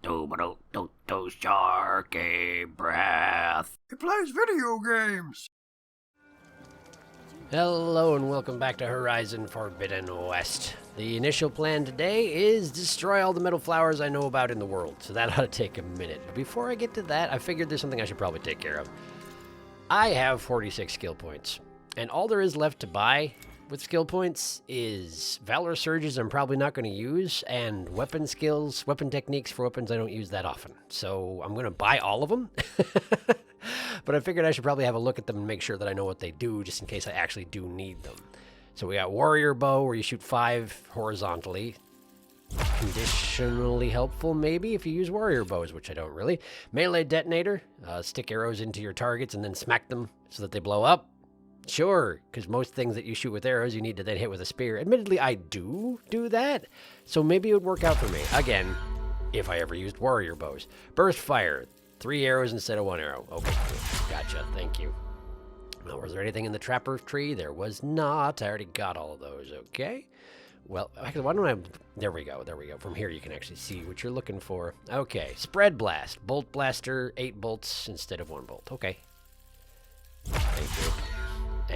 SharkyBreath. He plays video games. Hello and welcome back to Horizon Forbidden West. The initial plan today is destroy all the metal flowers I know about in the world, so that ought to take a minute. But before I get to that, I figured there's something I should probably take care of. I have 46 skill points, and all there is left to buy with skill points is Valor Surges I'm probably not going to use, and weapon skills, weapon techniques for weapons I don't use that often. So I'm going to buy all of them. But I figured I should probably have a look at them and make sure that I know what they do, just in case I actually do need them. So we got Warrior Bow, where you shoot 5 horizontally. Conditionally helpful, maybe, if you use Warrior Bows, which I don't really. Melee Detonator, stick arrows into your targets and then smack them so that they blow up. Sure, because most things that you shoot with arrows, you need to then hit with a spear. Admittedly, I do that, so maybe it would work out for me. Again, if I ever used Warrior Bows. Burst Fire. 3 arrows instead of 1 arrow. Okay, cool. Gotcha. Thank you. Now, was there anything in the Trapper tree? There was not. I already got all of those. Okay. Well, actually, why don't I... There we go. From here, you can actually see what you're looking for. Okay. Spread Blast. Bolt Blaster. 8 bolts instead of 1 bolt. Okay. Thank you.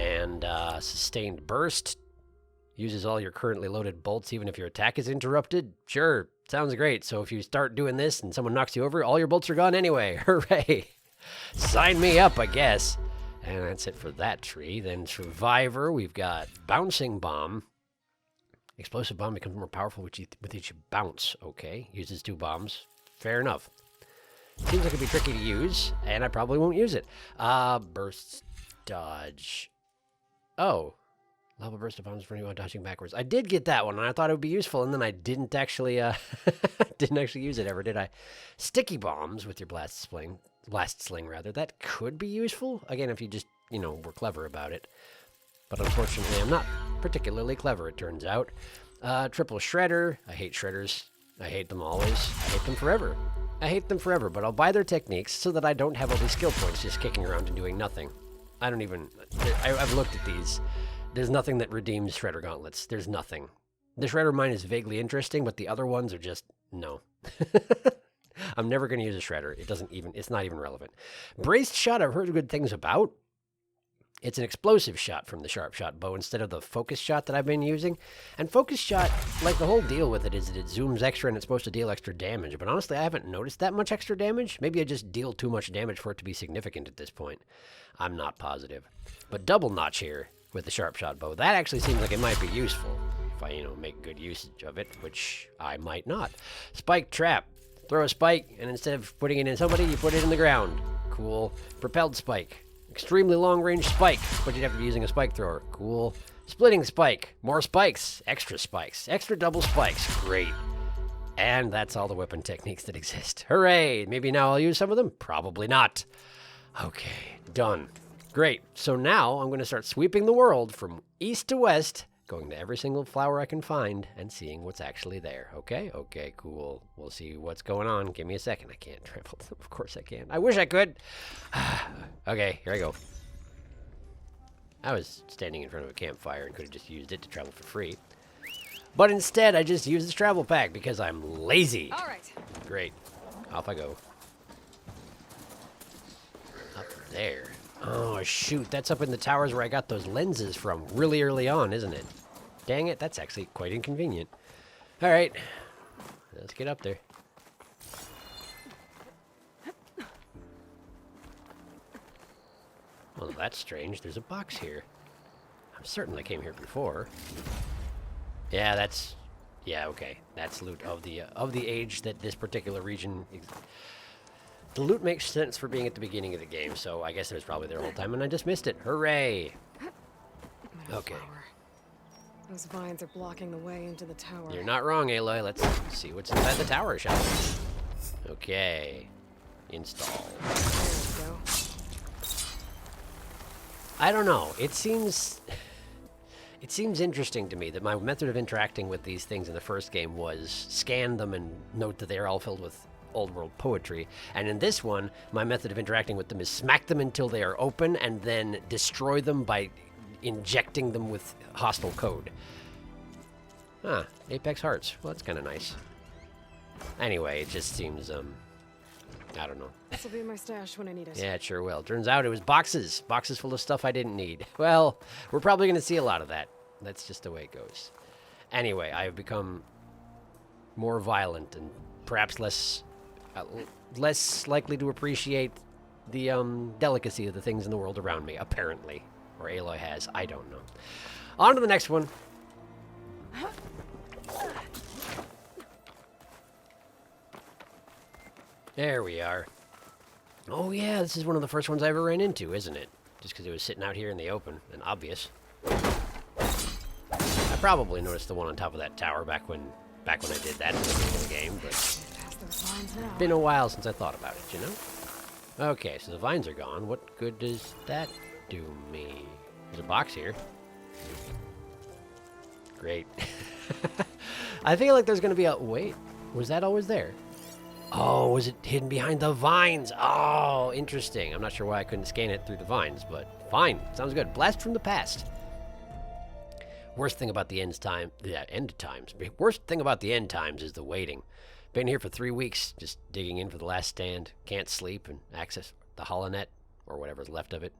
And Sustained Burst. Uses all your currently loaded bolts even if your attack is interrupted. Sure. Sounds great. So if you start doing this and someone knocks you over, all your bolts are gone anyway. Hooray. Sign me up, I guess. And that's it for that tree. Then Survivor, we've got Bouncing Bomb. Explosive Bomb becomes more powerful with each bounce. Okay. Uses 2 bombs. Fair enough. Seems like it'd be tricky to use, and I probably won't use it. Burst Dodge. Oh. Lava Burst of Bombs for anyone dodging backwards. I did get that one, and I thought it would be useful, and then I didn't actually use it ever, did I? Sticky Bombs with your blast sling, rather. That could be useful. Again, if you just, were clever about it. But unfortunately, I'm not particularly clever, it turns out. Triple Shredder. I hate shredders. I hate them always. I hate them forever. But I'll buy their techniques so that I don't have all these skill points just kicking around and doing nothing. I've looked at these. There's nothing that redeems Shredder Gauntlets. There's nothing. The Shredder mine is vaguely interesting, but the other ones are just, no. I'm never going to use a Shredder. It's not even relevant. Braced Shot, I've heard good things about. It's an explosive shot from the Sharp Shot bow instead of the Focus Shot that I've been using. And Focus Shot, like the whole deal with it is that it zooms extra and it's supposed to deal extra damage. But honestly, I haven't noticed that much extra damage. Maybe I just deal too much damage for it to be significant at this point. I'm not positive. But Double Notch here with the Sharp Shot bow, that actually seems like it might be useful if I, make good usage of it, which I might not. Spike Trap. Throw a spike, and instead of putting it in somebody, you put it in the ground. Cool. Propelled Spike. Extremely long-range spike, but you'd have to be using a spike thrower. Cool. Splitting Spike. More spikes. Extra double spikes. Great. And that's all the weapon techniques that exist. Hooray! Maybe now I'll use some of them? Probably not. Okay, done. Great. So now I'm going to start sweeping the world from east to west, going to every single flower I can find and seeing what's actually there. Okay? Okay, cool. We'll see what's going on. Give me a second. I can't travel. Of course I can. I wish I could. Okay, here I go. I was standing in front of a campfire and could have just used it to travel for free. But instead, I just used this travel pack because I'm lazy. All right. Great. Off I go. Up there. Oh, shoot. That's up in the towers where I got those lenses from really early on, isn't it? Dang it. That's actually quite inconvenient. All right. Let's get up there. Well, that's strange. There's a box here. I'm certain I came here before. Yeah, okay. That's loot of the age that this particular region The loot makes sense for being at the beginning of the game, so I guess it was probably there the whole time, and I just missed it. Hooray! Okay. Those vines are blocking the way into the tower. You're not wrong, Aloy. Let's see what's inside the tower, shall we? Okay. Install. There we go. I don't know. It seems interesting to me that my method of interacting with these things in the first game was scan them and note that they're all filled with old world poetry. And in this one, my method of interacting with them is smack them until they are open and then destroy them by injecting them with hostile code. Ah, Apex Hearts. Well, that's kind of nice. Anyway, it just seems, I don't know. This will be in my stash when I need it. Yeah, it sure will. Turns out it was boxes. Boxes full of stuff I didn't need. Well, we're probably going to see a lot of that. That's just the way it goes. Anyway, I've become more violent and perhaps less likely to appreciate the delicacy of the things in the world around me, apparently. Or Aloy has. I don't know. On to the next one. There we are. Oh yeah, this is one of the first ones I ever ran into, isn't it? Just because it was sitting out here in the open and obvious. I probably noticed the one on top of that tower back when I did that in the beginning of the game, but it's been a while since I thought about it, you know? Okay, so the vines are gone. What good does that do me? There's a box here. Great. I feel like there's going to be a... Wait, was that always there? Oh, was it hidden behind the vines? Oh, interesting. I'm not sure why I couldn't scan it through the vines, but fine. Sounds good. Blast from the past. Worst thing about the end times. Worst thing about the end times is the waiting. Been here for 3 weeks, just digging in for the last stand. Can't sleep and access the HoloNet, or whatever's left of it.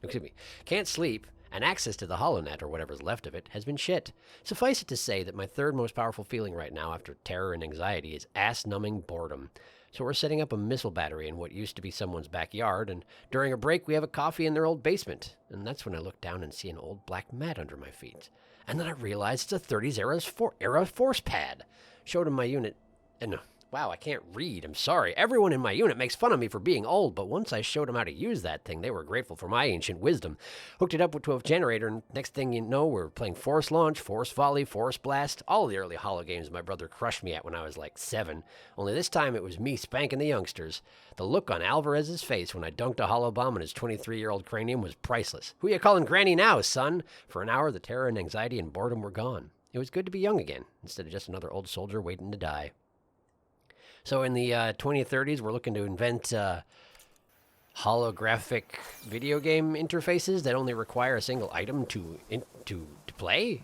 Excuse me. Can't sleep, and access to the HoloNet, or whatever's left of it, has been shit. Suffice it to say that my third most powerful feeling right now after terror and anxiety is ass-numbing boredom. So we're setting up a missile battery in what used to be someone's backyard, and during a break we have a coffee in their old basement. And that's when I look down and see an old black mat under my feet. And then I realize it's a 30s era force pad. Showed him my unit, and wow, I can't read. I'm sorry. Everyone in my unit makes fun of me for being old, but once I showed them how to use that thing, they were grateful for my ancient wisdom. Hooked it up to a generator, and next thing you know, we're playing Force Launch, Force Volley, Force Blast, all the early Holo games my brother crushed me at when I was like 7. Only this time it was me spanking the youngsters. The look on Alvarez's face when I dunked a holo bomb on his 23-year-old cranium was priceless. Who you calling Granny now, son? For an hour, the terror and anxiety and boredom were gone. It was good to be young again, instead of just another old soldier waiting to die. So in the 2030s, we're looking to invent holographic video game interfaces that only require a single item to play?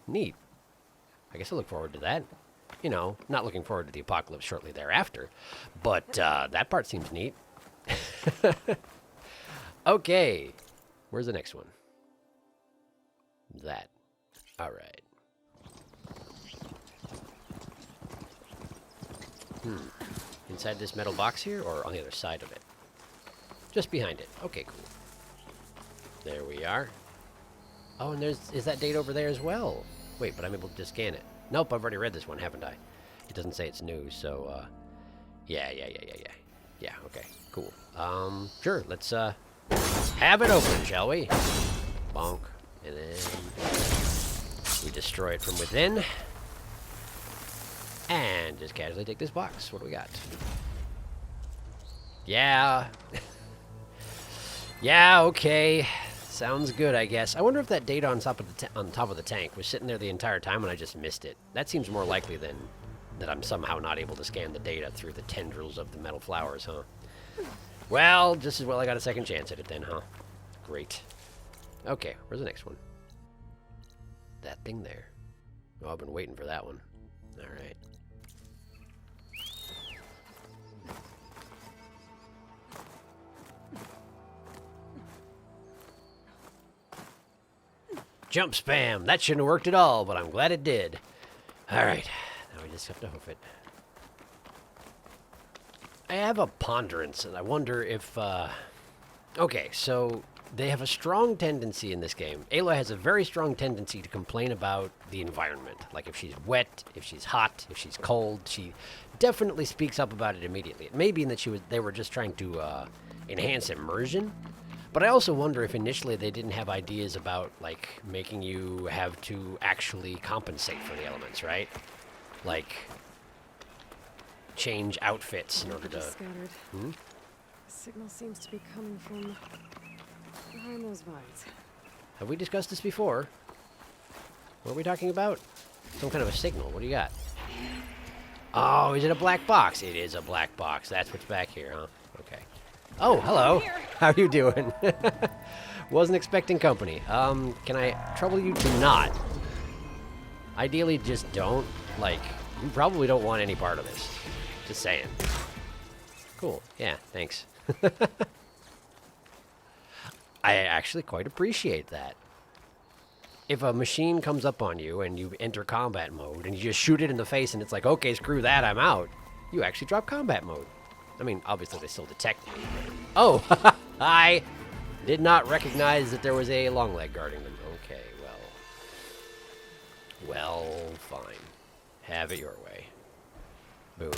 Neat. I guess I look forward to that. You know, not looking forward to the apocalypse shortly thereafter, but that part seems neat. Okay. Where's the next one? That. All right. Inside this metal box here, or on the other side of it? Just behind it. Okay, cool. There we are. Oh, and is that date over there as well? Wait, but I'm able to just scan it. Nope, I've already read this one, haven't I? It doesn't say it's new, so, yeah. Yeah, okay, cool. Sure, let's, have it open, shall we? Bonk. And then we destroy it from within. And just casually take this box. What do we got? Yeah. Yeah, okay. Sounds good, I guess. I wonder if that data on top of the tank was sitting there the entire time and I just missed it. That seems more likely than that I'm somehow not able to scan the data through the tendrils of the metal flowers, huh? Well, just as well I got a second chance at it then, huh? Great. Okay, where's the next one? That thing there. Oh, I've been waiting for that one. All right. Jump spam! That shouldn't have worked at all, but I'm glad it did. Alright, now we just have to hoof it. I have a ponderance, and I wonder if, okay, so they have a strong tendency in this game. Aloy has a very strong tendency to complain about the environment. Like if she's wet, if she's hot, if she's cold, she definitely speaks up about it immediately. It may be that they were just trying to enhance immersion. But I also wonder if initially they didn't have ideas about, like, making you have to actually compensate for the elements, right? Like, change outfits in order to... Scattered. The signal seems to be coming from behind those vines. Have we discussed this before? What are we talking about? Some kind of a signal. What do you got? Oh, is it a black box? It is a black box. That's what's back here, huh? Okay. Oh, hello. How are you doing? Wasn't expecting company. Can I trouble you to not? Ideally, just don't, like, You probably don't want any part of this. Just saying. Cool. Yeah, thanks. I actually quite appreciate that. If a machine comes up on you and you enter combat mode and you just shoot it in the face and it's like, okay, screw that, I'm out, you actually drop combat mode. I mean, obviously they still detect me. Oh, I did not recognize that there was a long leg guarding them. Okay, well, fine. Have it your way. Boom.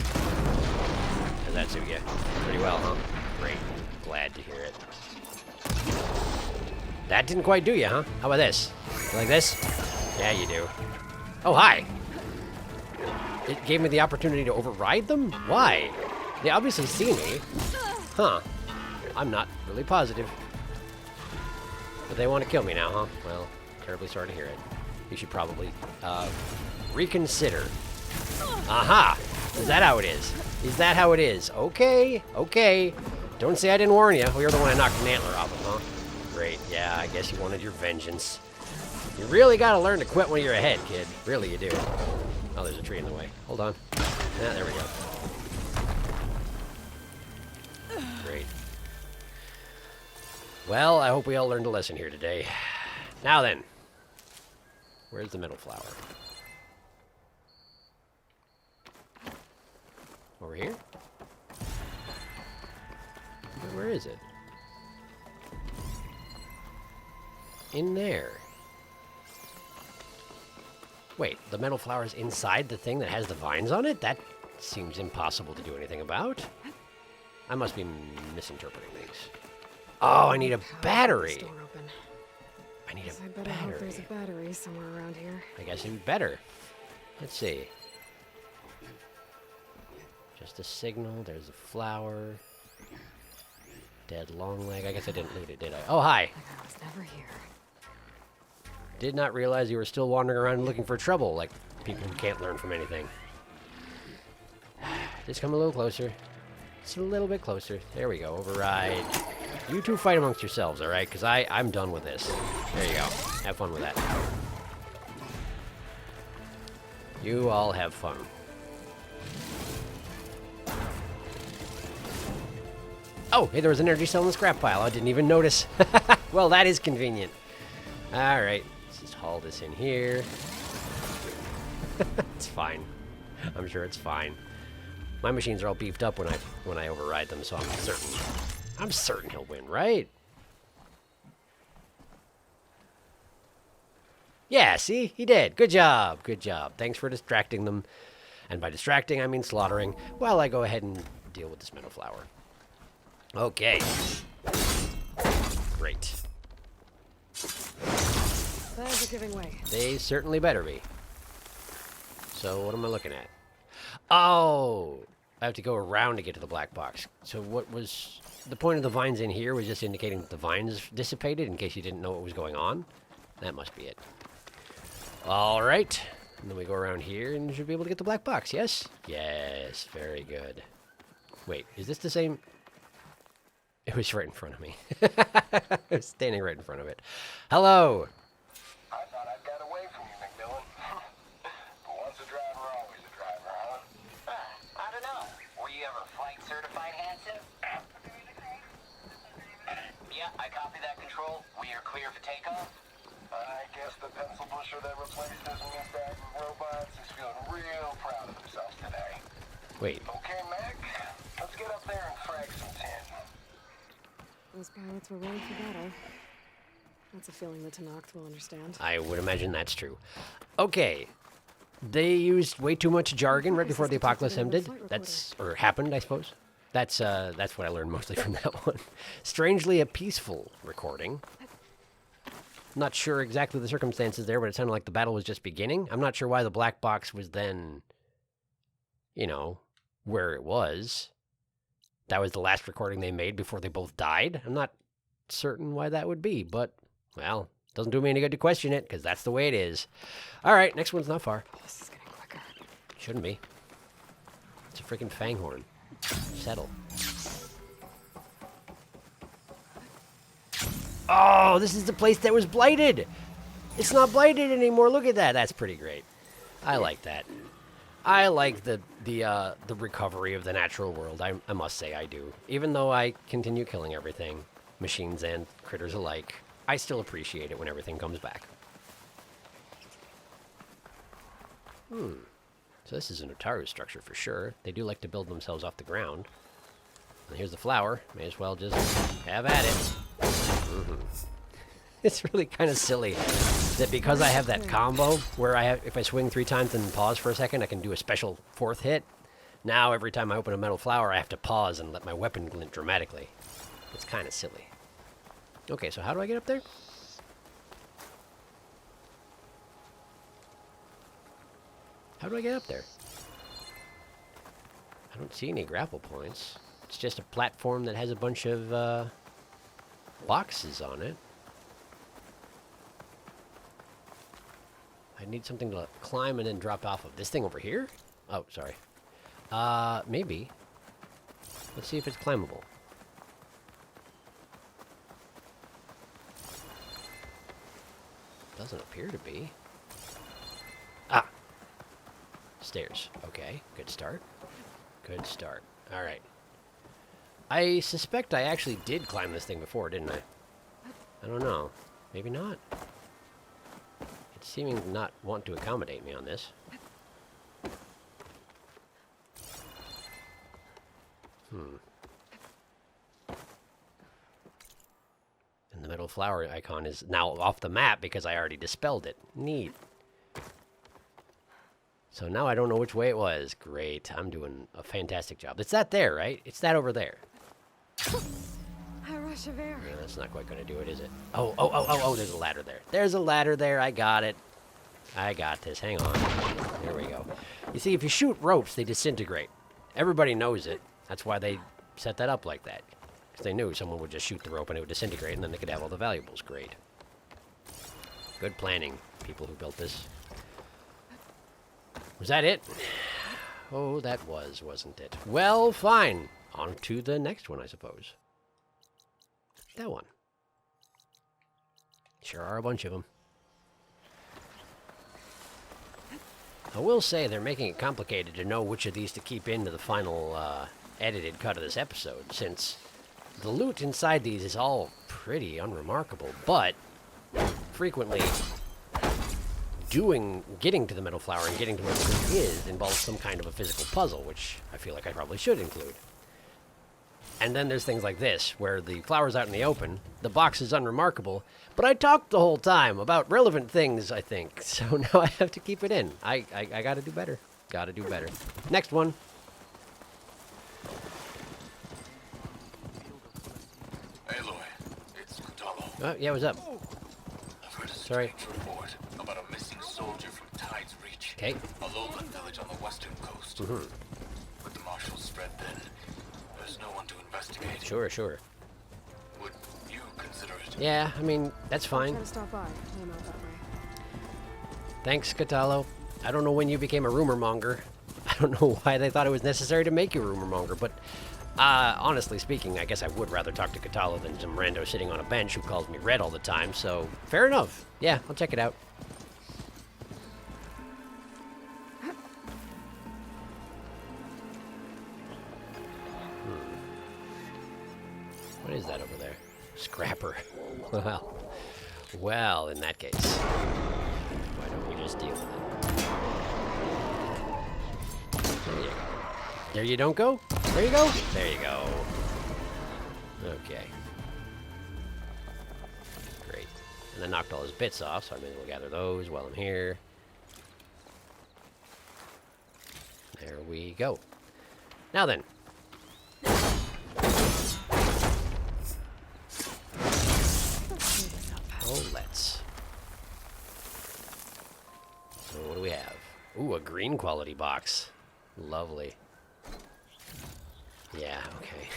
Does that suit you? Pretty well, huh? Great. Glad to hear it. That didn't quite do you, huh? How about this? You like this? Yeah, you do. Oh, hi! It gave me the opportunity to override them? Why? They obviously see me. Huh. I'm not really positive. But they want to kill me now, huh? Well, terribly sorry to hear it. You should probably, reconsider. Aha! Is that how it is? Is that how it is? Okay, okay. Don't say I didn't warn you. Well, you're the one that knocked an antler off of, huh? Great, yeah, I guess you wanted your vengeance. You really gotta learn to quit when you're ahead, kid. Really, you do. Oh, there's a tree in the way. Hold on. Yeah, there we go. Great. Well, I hope we all learned a lesson here today. Now then. Where's the middle flower? Over here? Where is it? In there. Wait, the metal flower's inside the thing that has the vines on it? That seems impossible to do anything about. I must be misinterpreting things. Oh, I need a battery. I need a better hope there's a battery. battery somewhere around here. I guess it'd be better. Let's see. Just a signal. There's a flower. Dead long leg. I guess I didn't loot it, did I? Oh, hi. Like I was never here. Did not realize you were still wandering around looking for trouble, like people who can't learn from anything. Just come a little closer. Just a little bit closer. There we go. Override. You two fight amongst yourselves, alright? Because I'm done with this. There you go. Have fun with that. You all have fun. Oh, hey, there was an energy cell in the scrap pile. I didn't even notice. Well, that is convenient. Alright. Let's just haul this in here. It's fine. I'm sure it's fine. My machines are all beefed up when I override them, so I'm certain he'll win, right? Yeah, see? He did. Good job. Good job. Thanks for distracting them. And by distracting, I mean slaughtering, while I go ahead and deal with this meadow flower. Okay. Great. Flags are giving way. They certainly better be. So what am I looking at? Oh! I have to go around to get to the black box. So what was... The point of the vines in here was just indicating that the vines dissipated in case you didn't know what was going on. That must be it. All right. And then we go around here and you should be able to get the black box, yes? Yes, very good. Wait, is this the same... It was right in front of me. I was standing right in front of it. Hello! I thought I'd got away from you, McMillan. But once a driver, always a driver, huh? I don't know. Were you ever flight certified, Hanson? Yeah, I copy that control. We are clear for takeoff. I guess the pencil pusher that replaced his meat bag with robots is feeling real proud of themselves today. Wait, Okay, Mac, let's get up there and frag some tin. Those pilots were ready for battle. That's a feeling the Tenakth will understand. I would imagine that's true. Okay. They used way too much jargon right before the apocalypse ended. Or happened, I suppose. That's what I learned mostly from that one. Strangely a peaceful recording. Not sure exactly the circumstances there, but it sounded like the battle was just beginning. I'm not sure why the black box was then, you know, where it was. That was the last recording they made before they both died. I'm not certain why that would be, but, well, doesn't do me any good to question it, because that's the way it is. All right, next one's not far. This is getting quicker. Shouldn't be. It's a freaking fanghorn. Settle. Oh, this is the place that was blighted. It's not blighted anymore. Look at that. That's pretty great. I like that. I like the recovery of the natural world. I must say I do. Even though I continue killing everything, machines and critters alike, I still appreciate it when everything comes back. So this is an Otaru structure for sure. They do like to build themselves off the ground. And here's the flower. May as well just have at it. It's really kind of silly that because I have that combo where if I swing 3 times and pause for a second, I can do a special 4th hit. Now every time I open a metal flower, I have to pause and let my weapon glint dramatically. It's kind of silly. Okay, so how do I get up there? How do I get up there? I don't see any grapple points. It's just a platform that has a bunch of boxes on it. I need something to climb and then drop off of. This thing over here? Oh, sorry. Maybe. Let's see if it's climbable. Doesn't appear to be. Ah! Stairs. Okay, good start. Good start. Alright. I suspect I actually did climb this thing before, didn't I? I don't know. Maybe not. It's seeming to not want to accommodate me on this. And the metal flower icon is now off the map because I already dispelled it. Neat. So now I don't know which way it was. Great. I'm doing a fantastic job. It's that there, right? It's that over there. A rush of air. Yeah, that's not quite going to do it, is it? Oh, there's a ladder there. There's a ladder there. I got it. I got this. Hang on. There we go. You see, if you shoot ropes, they disintegrate. Everybody knows it. That's why they set that up like that. Because they knew someone would just shoot the rope and it would disintegrate, and then they could have all the valuables. Great. Good planning, people who built this. Was that it? Oh, that was, wasn't it? Well, fine. On to the next one, I suppose. That one. Sure are a bunch of them. I will say they're making it complicated to know which of these to keep into the final edited cut of this episode, since the loot inside these is all pretty unremarkable, but frequently getting to the metal flower and getting to where the loot is involves some kind of a physical puzzle, which I feel like I probably should include. And then there's things like this, where the flower's out in the open, the box is unremarkable, but I talked the whole time about relevant things, I think, so now I have to keep it in. I gotta do better. Gotta do better. Next one. Aloy, it's Cotallo. Oh, yeah, what's up? I've heard a Sorry. strange report about a missing soldier from Tide's Reach. Okay. A lowland village on the western coast. With the marshals spread thin, there's no one to investigate. Sure. Would you consider it? Yeah, I mean, that's fine. Try to stop by. I'm out that way. Thanks, Cotallo. I don't know when you became a rumor monger. I don't know why they thought it was necessary to make you a rumor monger, but honestly speaking, I guess I would rather talk to Cotallo than some rando sitting on a bench who calls me Red all the time, so fair enough. Yeah, I'll check it out. What is that over there? Scrapper. Well, in that case, why don't we just deal with it? There you go. There you don't go? There you go? There you go. Okay. Great. And I knocked all his bits off, so I may as well gather those while I'm here. There we go. Now then. Oh, let's. So what do we have? Ooh, a green quality box. Lovely. Yeah, okay.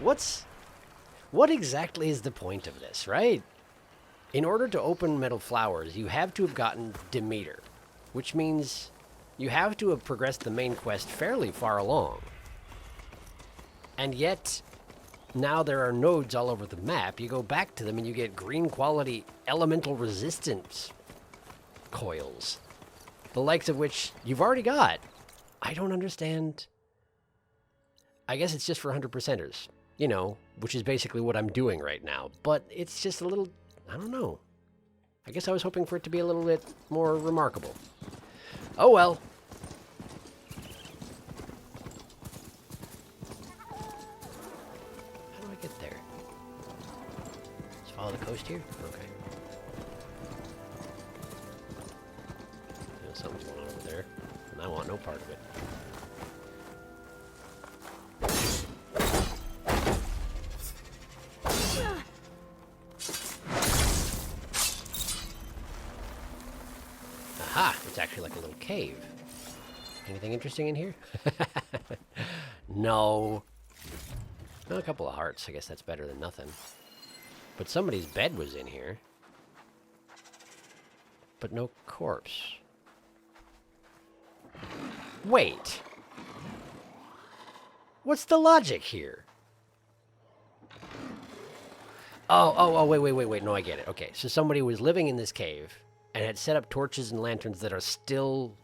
What exactly is the point of this, right? In order to open metal flowers, you have to have gotten Demeter, which means you have to have progressed the main quest fairly far along. And yet, now there are nodes all over the map. You go back to them and you get green quality elemental resistance coils. the likes of which you've already got. I don't understand. I guess it's just for 100%ers, you know, which is basically what I'm doing right now. But it's just a little, I don't know. I guess I was hoping for it to be a little bit more remarkable. Oh well. How do I get there? Just follow the coast here? Okay. Something's going on over there, and I want no part of it. Aha! It's actually like a little cave. Anything interesting in here? No. Well, a couple of hearts. I guess that's better than nothing. But somebody's bed was in here. But no corpse. Wait. What's the logic here? Oh, wait. No, I get it. Okay, so somebody was living in this cave and had set up torches and lanterns that are still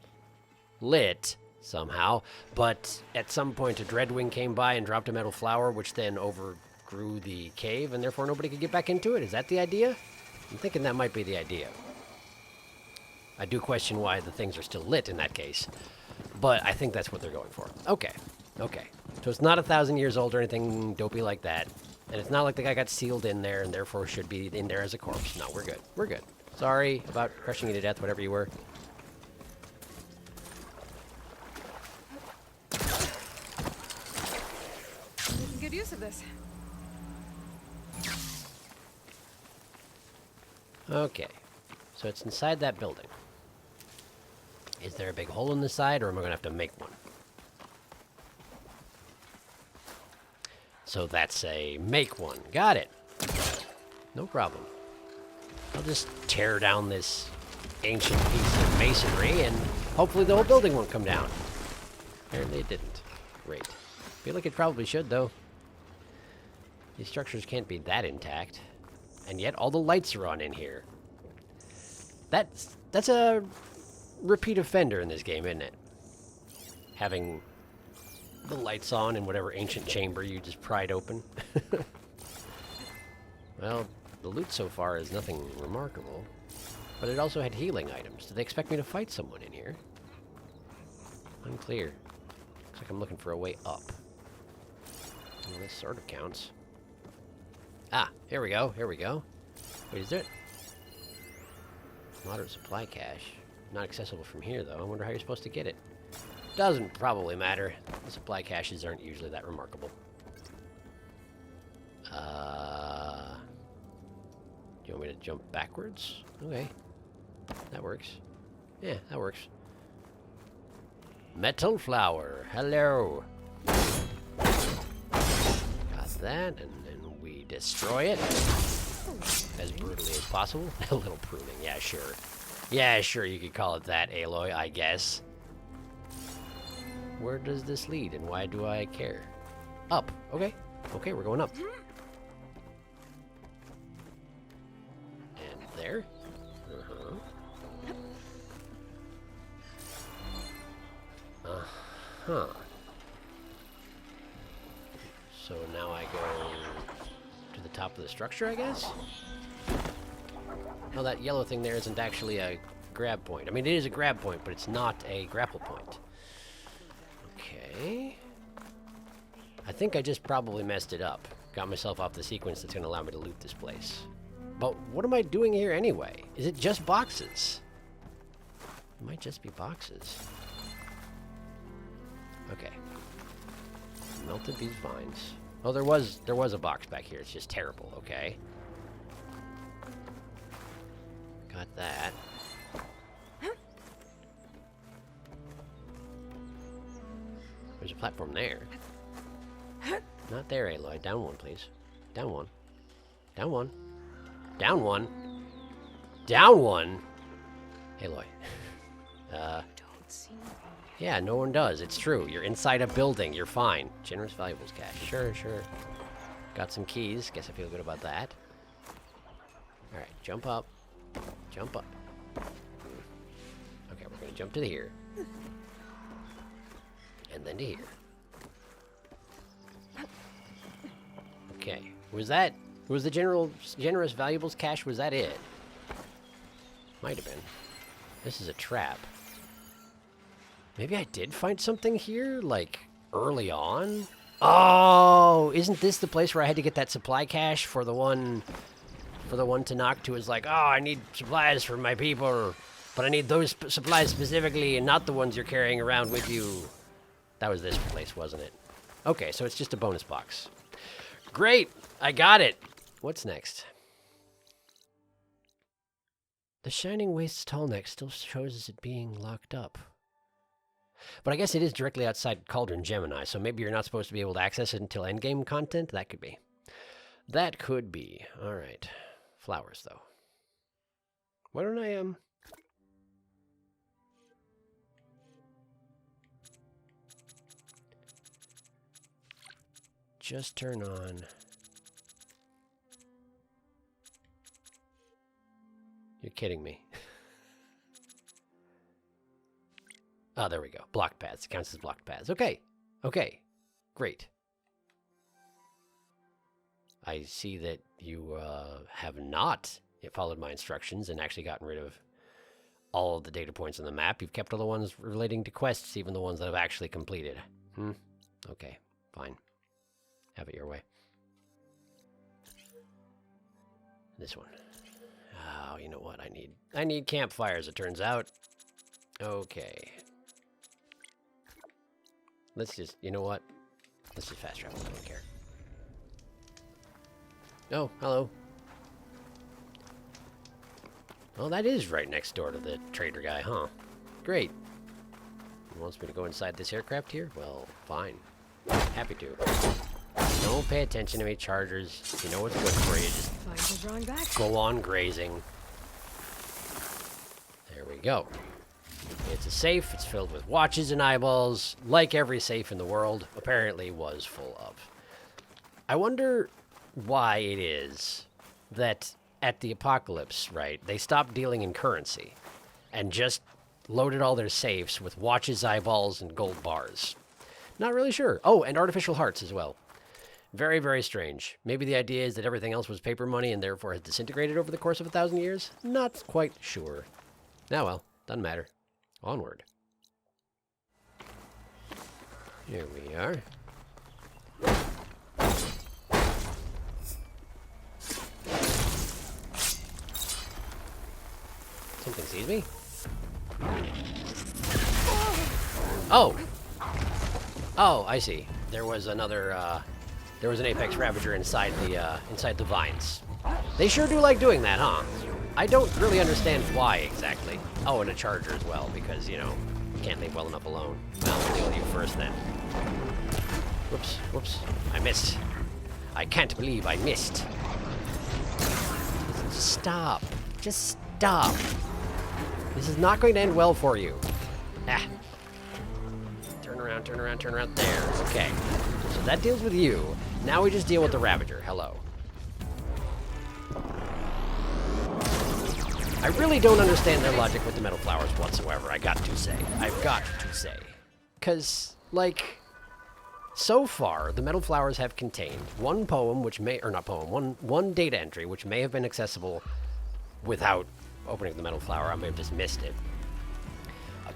lit somehow, but at some point a dreadwing came by and dropped a metal flower, which then overgrew the cave, and therefore nobody could get back into it? Is that the idea? I'm thinking that might be the idea. I do question why the things are still lit in that case. But I think that's what they're going for. Okay. So it's not 1,000 years old or anything dopey like that. And it's not like the guy got sealed in there and therefore should be in there as a corpse. No, we're good. We're good. Sorry about crushing you to death, whatever you were. Making good use of this. Okay. So it's inside that building. Is there a big hole in the side, or am I going to have to make one? So that's a make one. Got it. No problem. I'll just tear down this ancient piece of masonry, and hopefully the whole building won't come down. Apparently it didn't. Great. Feel like it probably should, though. These structures can't be that intact. And yet all the lights are on in here. That's a repeat offender in this game, isn't it? Having the lights on in whatever ancient chamber you just pried open. Well, the loot so far is nothing remarkable, but it also had healing items. Do they expect me to fight someone in here? Unclear. Looks like I'm looking for a way up. Well, this sort of counts. Ah, here we go. Wait, is it? Moderate supply cache. Not accessible from here, though. I wonder how you're supposed to get it. Doesn't probably matter. The supply caches aren't usually that remarkable. Do you want me to jump backwards? Okay. That works. Yeah, that works. Metal flower. Hello. Got that, and then we destroy it. As brutally as possible. A little pruning, yeah, sure. Yeah, sure, you could call it that, Aloy, I guess. Where does this lead, and why do I care? Up. Okay. Okay, we're going up. And there. Uh-huh. So now I go to the top of the structure, I guess? No, that yellow thing there isn't actually a grab point. I mean, it is a grab point, but it's not a grapple point. Okay. I think I just probably messed it up. Got myself off the sequence that's going to allow me to loot this place. But what am I doing here anyway? Is it just boxes? It might just be boxes. Okay. Melted these vines. Oh, there was a box back here. It's just terrible, okay. Got that. There's a platform there. Not there, Aloy. Down one, please. Down one. Down one. Down one. Down one. Aloy. Don't see anything. Yeah, no one does. It's true. You're inside a building. You're fine. Generous valuables cache. Sure. Got some keys. Guess I feel good about that. Alright, jump up. Jump up. Okay, we're gonna jump to here. And then to here. Okay. Was the generous valuables cache, was that it? Might have been. This is a trap. Maybe I did find something here, like, early on? Oh, isn't this the place where I had to get that supply cache for the one to knock to? Is like, oh, I need supplies for my people, but I need those supplies specifically and not the ones you're carrying around with you. That was this place, wasn't it? Okay, so it's just a bonus box. Great, I got it. What's next? The Shining Waste's tall neck still shows as it being locked up. But I guess it is directly outside Cauldron Gemini, so maybe you're not supposed to be able to access it until endgame content? That could be. That could be. Alright. Flowers, though. Why don't I, just turn on... You're kidding me. Oh, there we go. Blocked paths. It counts as blocked paths. Okay. Okay. Great. I see that you have not followed my instructions and actually gotten rid of all of the data points on the map. You've kept all the ones relating to quests, even the ones that I've actually completed. Okay. Fine. Have it your way. This one. Oh, you know what? I need campfires, it turns out. Okay. Let's just, you know what? Let's just fast travel, I don't care. Oh, hello. Well, that is right next door to the trader guy, huh? Great. He wants me to go inside this aircraft here? Well, fine. Happy to. Don't pay attention to me, Chargers. You know what's good for you. Just go on grazing. There we go. It's a safe. It's filled with watches and eyeballs, like every safe in the world apparently was full of. I wonder why it is that at the apocalypse, right, they stopped dealing in currency and just loaded all their safes with watches, eyeballs, and gold bars. Not really sure. Oh, and artificial hearts as well. Very, very strange. Maybe the idea is that everything else was paper money and therefore has disintegrated over the course of 1,000 years? Not quite sure. Now, well, doesn't matter. Onward. Here we are. Something sees me? Oh! Oh, I see. There was another, there was an apex ravager inside the vines. They sure do like doing that, huh? I don't really understand why exactly. Oh, and a charger as well, because, you know, you can't leave well enough alone. Well, we'll deal with you first then. Whoops, whoops. I missed. I can't believe I missed. Just stop. Just stop. This is not going to end well for you. Ah. Turn around, turn around, turn around. There. Okay. So that deals with you. Now we just deal with the Ravager. Hello. I really don't understand their logic with the metal flowers whatsoever, I got to say. I've got to say. Because, like, so far, the metal flowers have contained one poem, which may, or not poem, one data entry, which may have been accessible without opening the metal flower. I may have just missed it.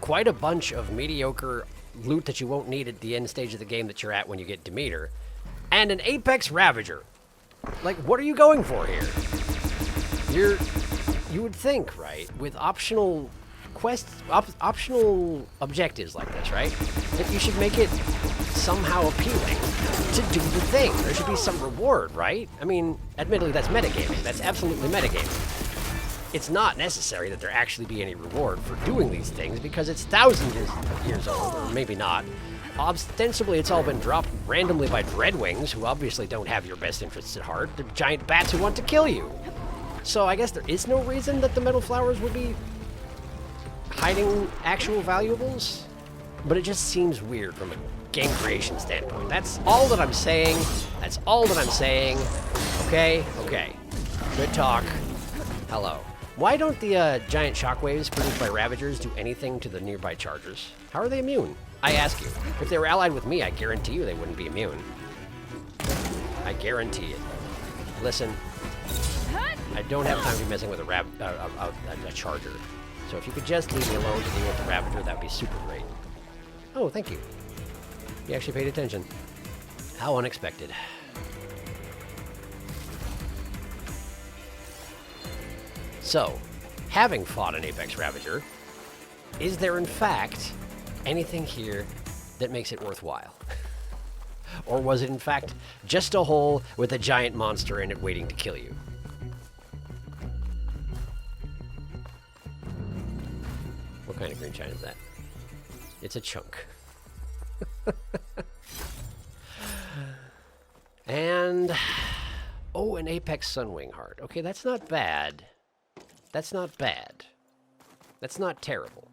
Quite a bunch of mediocre loot that you won't need at the end stage of the game that you're at when you get Demeter. And an Apex Ravager. Like, what are you going for here? You would think, right, with optional quests, optional objectives like this, right, that you should make it somehow appealing to do the thing. There should be some reward, right? I mean, admittedly, that's metagaming. That's absolutely metagaming. It's not necessary that there actually be any reward for doing these things because it's thousands of years old, or maybe not. Ostensibly, it's all been dropped randomly by Dreadwings, who obviously don't have your best interests at heart. They're giant bats who want to kill you. So I guess there is no reason that the metal flowers would be hiding actual valuables, but it just seems weird from a game creation standpoint. That's all that I'm saying. That's all that I'm saying. Okay? Okay. Good talk. Hello. Why don't the giant shockwaves produced by Ravagers do anything to the nearby chargers? How are they immune? I ask you. If they were allied with me, I guarantee you they wouldn't be immune. I guarantee it. Listen, I don't have time to be messing with a charger. So if you could just leave me alone to deal with the Ravager, that would be super great. Oh, thank you. You actually paid attention. How unexpected. So, having fought an Apex Ravager, is there in fact anything here that makes it worthwhile? Or was it in fact just a hole with a giant monster in it waiting to kill you? What kind of green shine is that? It's a chunk. And, oh, an Apex Sunwing Heart. Okay, that's not bad. That's not bad. That's not terrible.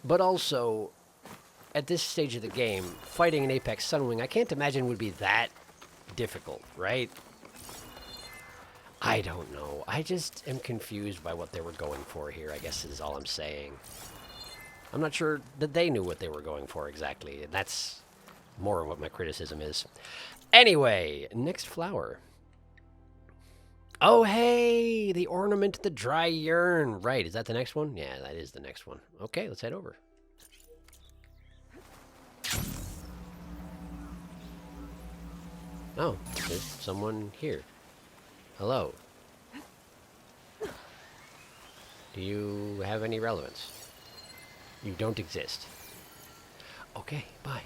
But also, at this stage of the game, fighting an Apex Sunwing, I can't imagine would be that difficult, right? I don't know. I just am confused by what they were going for here, I guess is all I'm saying. I'm not sure that they knew what they were going for exactly, and that's more what my criticism is. Anyway, next flower. Oh, hey! The ornament, the dry urn. Right, is that the next one? Yeah, that is the next one. Okay, let's head over. Oh, there's someone here. Hello. Do you have any relevance? You don't exist. Okay, bye.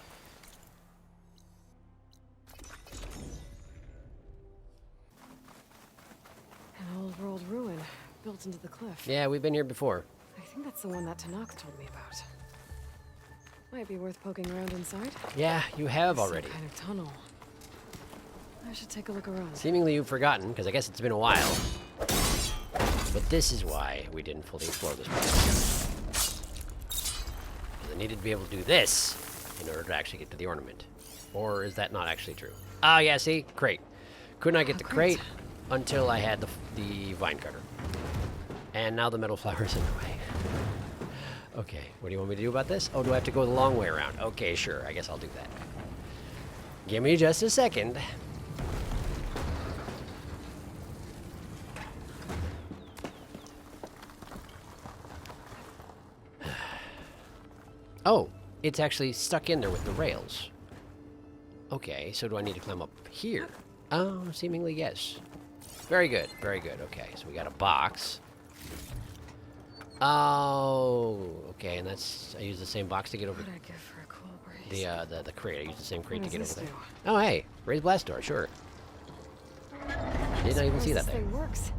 An old world ruin built into the cliff. Yeah, we've been here before. I think that's the one that Tanakh told me about. Might be worth poking around inside. Yeah, you have Some already. kind of tunnel. I should take a look around. Seemingly you've forgotten, because I guess it's been a while. But this is why we didn't fully explore this place. I needed to be able to do this in order to actually get to the ornament. Or is that not actually true? Ah, yeah, see? Crate. Could not get the crate until I had the vine cutter. And now the metal flower is in the way. Okay, what do you want me to do about this? Oh, do I have to go the long way around? Okay, sure, I guess I'll do that. Give me just a second. Oh, it's actually stuck in there with the rails. Okay, so do I need to climb up here? Oh, seemingly yes. Very good, very good. Okay, so we got a box. Oh, okay, and that's, I use the same box to get over What I'd give for a cool breeze. the crate. I use the same crate What to does get over this there. do? Oh, hey, raised blast door, sure. Did not even see that This there. thing works.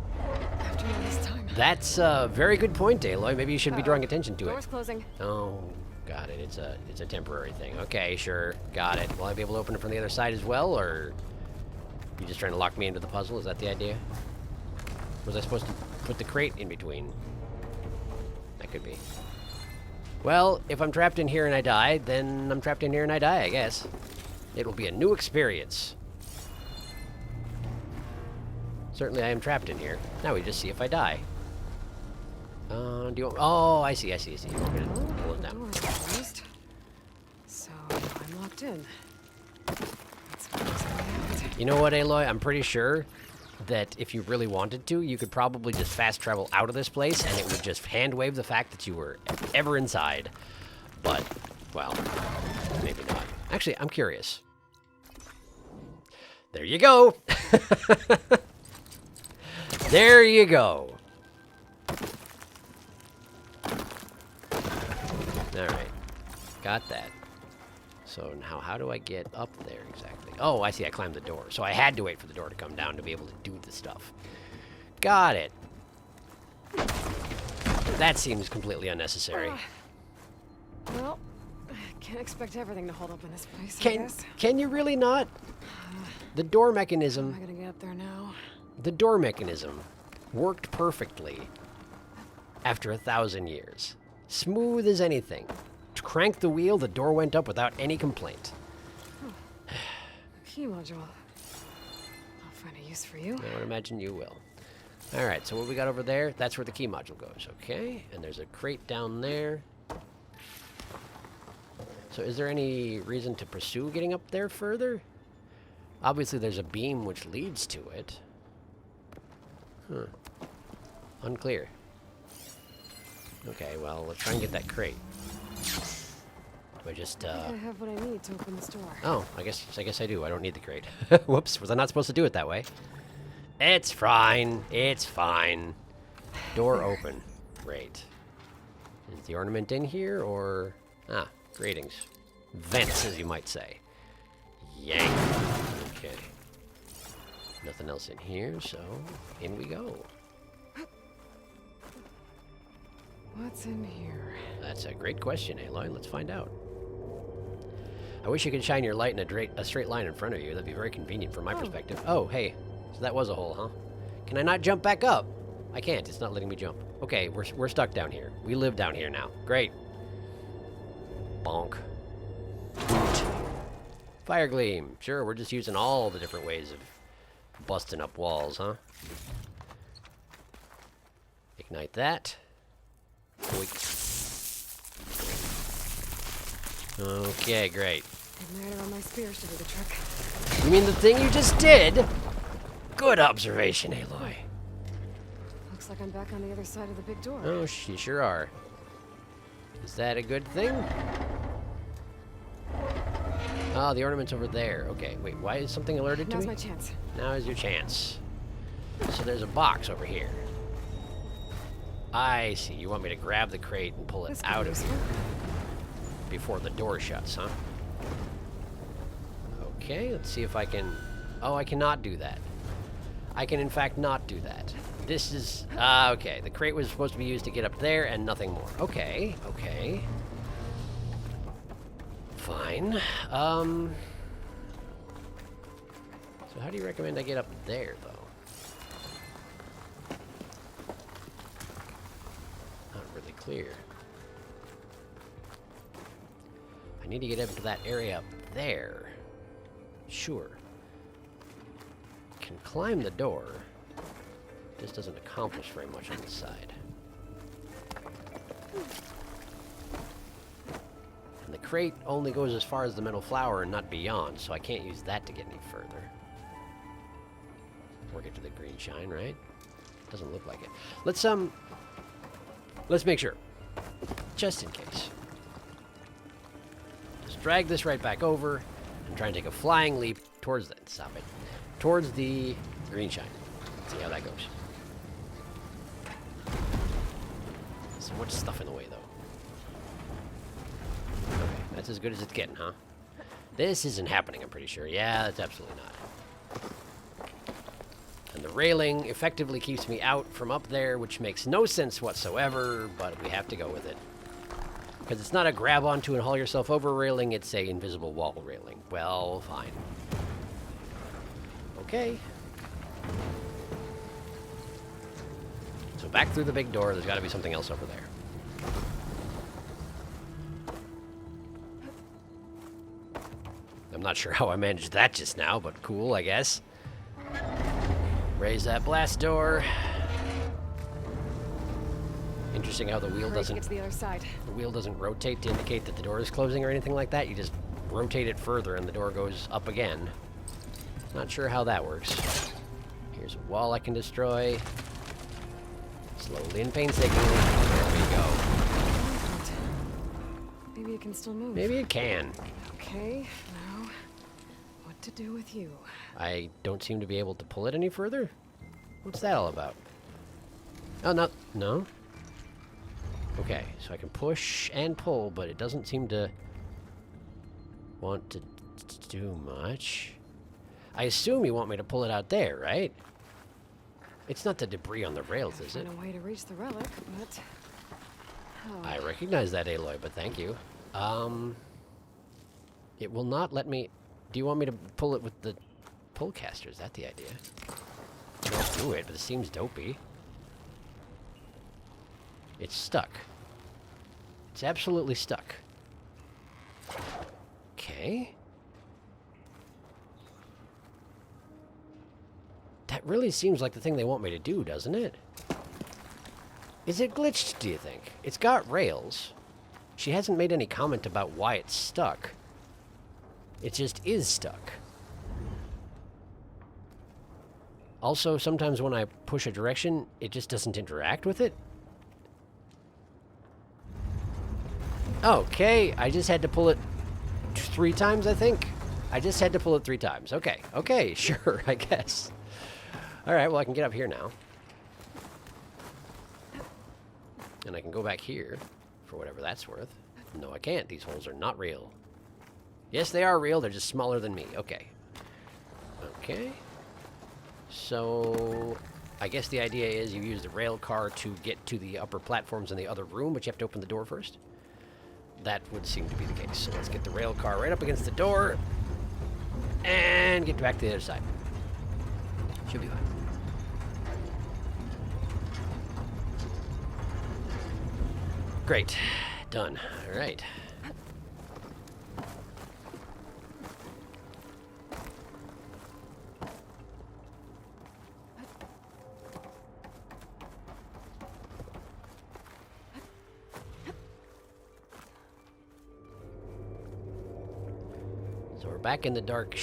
After all this time. That's a very good point, Aloy. Maybe you should be drawing attention to it. Door's closing. Oh, got it. It's a temporary thing. Okay, sure. Got it. Will I be able to open it from the other side as well, or you just trying to lock me into the puzzle? Is that the idea? Was I supposed to put the crate in between? That could be. Well, if I'm trapped in here and I die, then I'm trapped in here and I die, I guess. It will be a new experience. Certainly I am trapped in here. Now we just see if I die. Do you want, oh, I see. You want me to pull it down. Door's closed. So I'm locked in. That's what looks like. You know what, Aloy? I'm pretty sure that if you really wanted to, you could probably just fast travel out of this place and it would just hand wave the fact that you were ever inside. But, well, maybe not. Actually, I'm curious. There you go. There you go. All right. Got that. So now how do I get up there exactly? Oh, I see. I climbed the door. So I had to wait for the door to come down to be able to do the stuff. Got it. That seems completely unnecessary. Well, can't expect everything to hold up in this place, I guess. Can you really not? The door How am mechanism, I gonna get up there now? the door mechanism worked perfectly after 1,000 years. Smooth as anything. Cranked the wheel, the door went up without any complaint. Key module. I'll find a use for you. I would imagine you will. Alright, so what we got over there? That's where the key module goes. Okay, and there's a crate down there. So is there any reason to pursue getting up there further? Obviously there's a beam which leads to it. Huh. Unclear. Okay, well, let's try and get that crate. Do I just, I think I have what I need to open this door. Oh, I guess I do. I don't need the crate. Whoops, was I not supposed to do it that way? It's fine. It's fine. Door open. Great. Is the ornament in here, or... Ah, gratings. Vents, as you might say. Yank. Okay. Nothing else in here, so in we go. What's in here? That's a great question, Aloy. Let's find out. I wish you could shine your light in a straight line in front of you. That'd be very convenient from my perspective. Oh, hey. So that was a hole, huh? Can I not jump back up? I can't. It's not letting me jump. Okay, we're stuck down here. We live down here now. Great. Bonk. Boot. Firegleam. Sure, we're just using all the different ways of busting up walls, huh? Ignite that. Okay, great. Igniter on my spear should do the trick. You mean the thing you just did? Good observation, Aloy. Looks like I'm back on the other side of the big door. Oh, you sure are. Is that a good thing? Oh, the ornament's over there. Okay, wait, why is something alerted to Now's me? my chance. Now is your chance. So there's a box over here. I see. You want me to grab the crate and pull it This could out be of useful. here before the door shuts, huh? Okay, let's see if I can... Oh, I cannot do that. I can, in fact, not do that. This is... okay. The crate was supposed to be used to get up there and nothing more. Okay, okay. Fine. So how do you recommend I get up there, though? Not really clear. I need to get up to that area up there. Sure. Can climb the door. Just doesn't accomplish very much on the side. And the crate only goes as far as the metal flower and not beyond, so I can't use that to get any further. Or get to the green shine, right? Doesn't look like it. Let's make sure. Just in case. Just drag this right back over and try and take a flying leap towards that. Stop it. Towards the green shine. See how that goes. So much stuff in the way, though. Okay, that's as good as it's getting, huh? This isn't happening, I'm pretty sure. Yeah, that's absolutely not. And the railing effectively keeps me out from up there, which makes no sense whatsoever, but we have to go with it. Because it's not a grab onto and haul yourself over railing, it's a invisible wall railing. Well, fine. Okay. So back through the big door, there's got to be something else over there. I'm not sure how I managed that just now, but cool, I guess. Raise that blast door. Interesting how the wheel Hurry to doesn't... get to the other side. The wheel doesn't rotate to indicate that the door is closing or anything like that. You just rotate it further and the door goes up again. Not sure how that works. Here's a wall I can destroy. Slowly and painstakingly. There we go. Maybe it can still move. Maybe it can. Okay, now what to do with you? I don't seem to be able to pull it any further. What's that all about? Oh, no. Okay, so I can push and pull, but it doesn't seem to want to do much. I assume you want me to pull it out there, right? It's not the debris on the rails, is it? Find a way to reach the relic, but I recognize that, Aloy, but thank you. It will not let me... Do you want me to pull it with the pull caster? Is that the idea? Don't do it, but it seems dopey. It's stuck. It's absolutely stuck. Okay. That That really seems like the thing they want me to do, doesn't it? Is it glitched, do you think? It's got rails. She hasn't made any comment about why it's stuck. It just is stuck. Also, sometimes when I push a direction, it just doesn't interact with it. Okay, I just had to pull it 3 times, I think. I just had to pull it 3 times. Okay, okay, sure, I guess. All right, well, I can get up here now. And I can go back here for whatever that's worth. No, I can't. These holes are not real. Yes, they are real. They're just smaller than me. Okay. Okay. So, I guess the idea is you use the rail car to get to the upper platforms in the other room, but you have to open the door first. That would seem to be the case. So let's get the rail car right up against the door and get back to the other side. Should be fine. Great. Done. All right. So we're back in the dark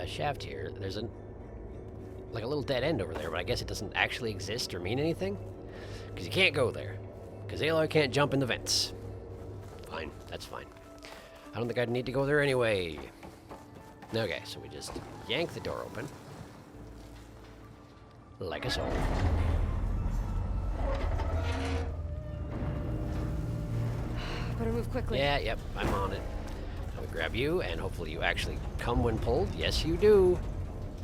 shaft here. There's like a little dead end over there, but I guess it doesn't actually exist or mean anything. Because you can't go there. Because Aloy can't jump in the vents. Fine, that's fine. I don't think I'd need to go there anyway. Okay, so we just yank the door open. Like a soul. Better move quickly. Yeah, yep, I'm on it. Now we grab you, and hopefully you actually come when pulled. Yes, you do.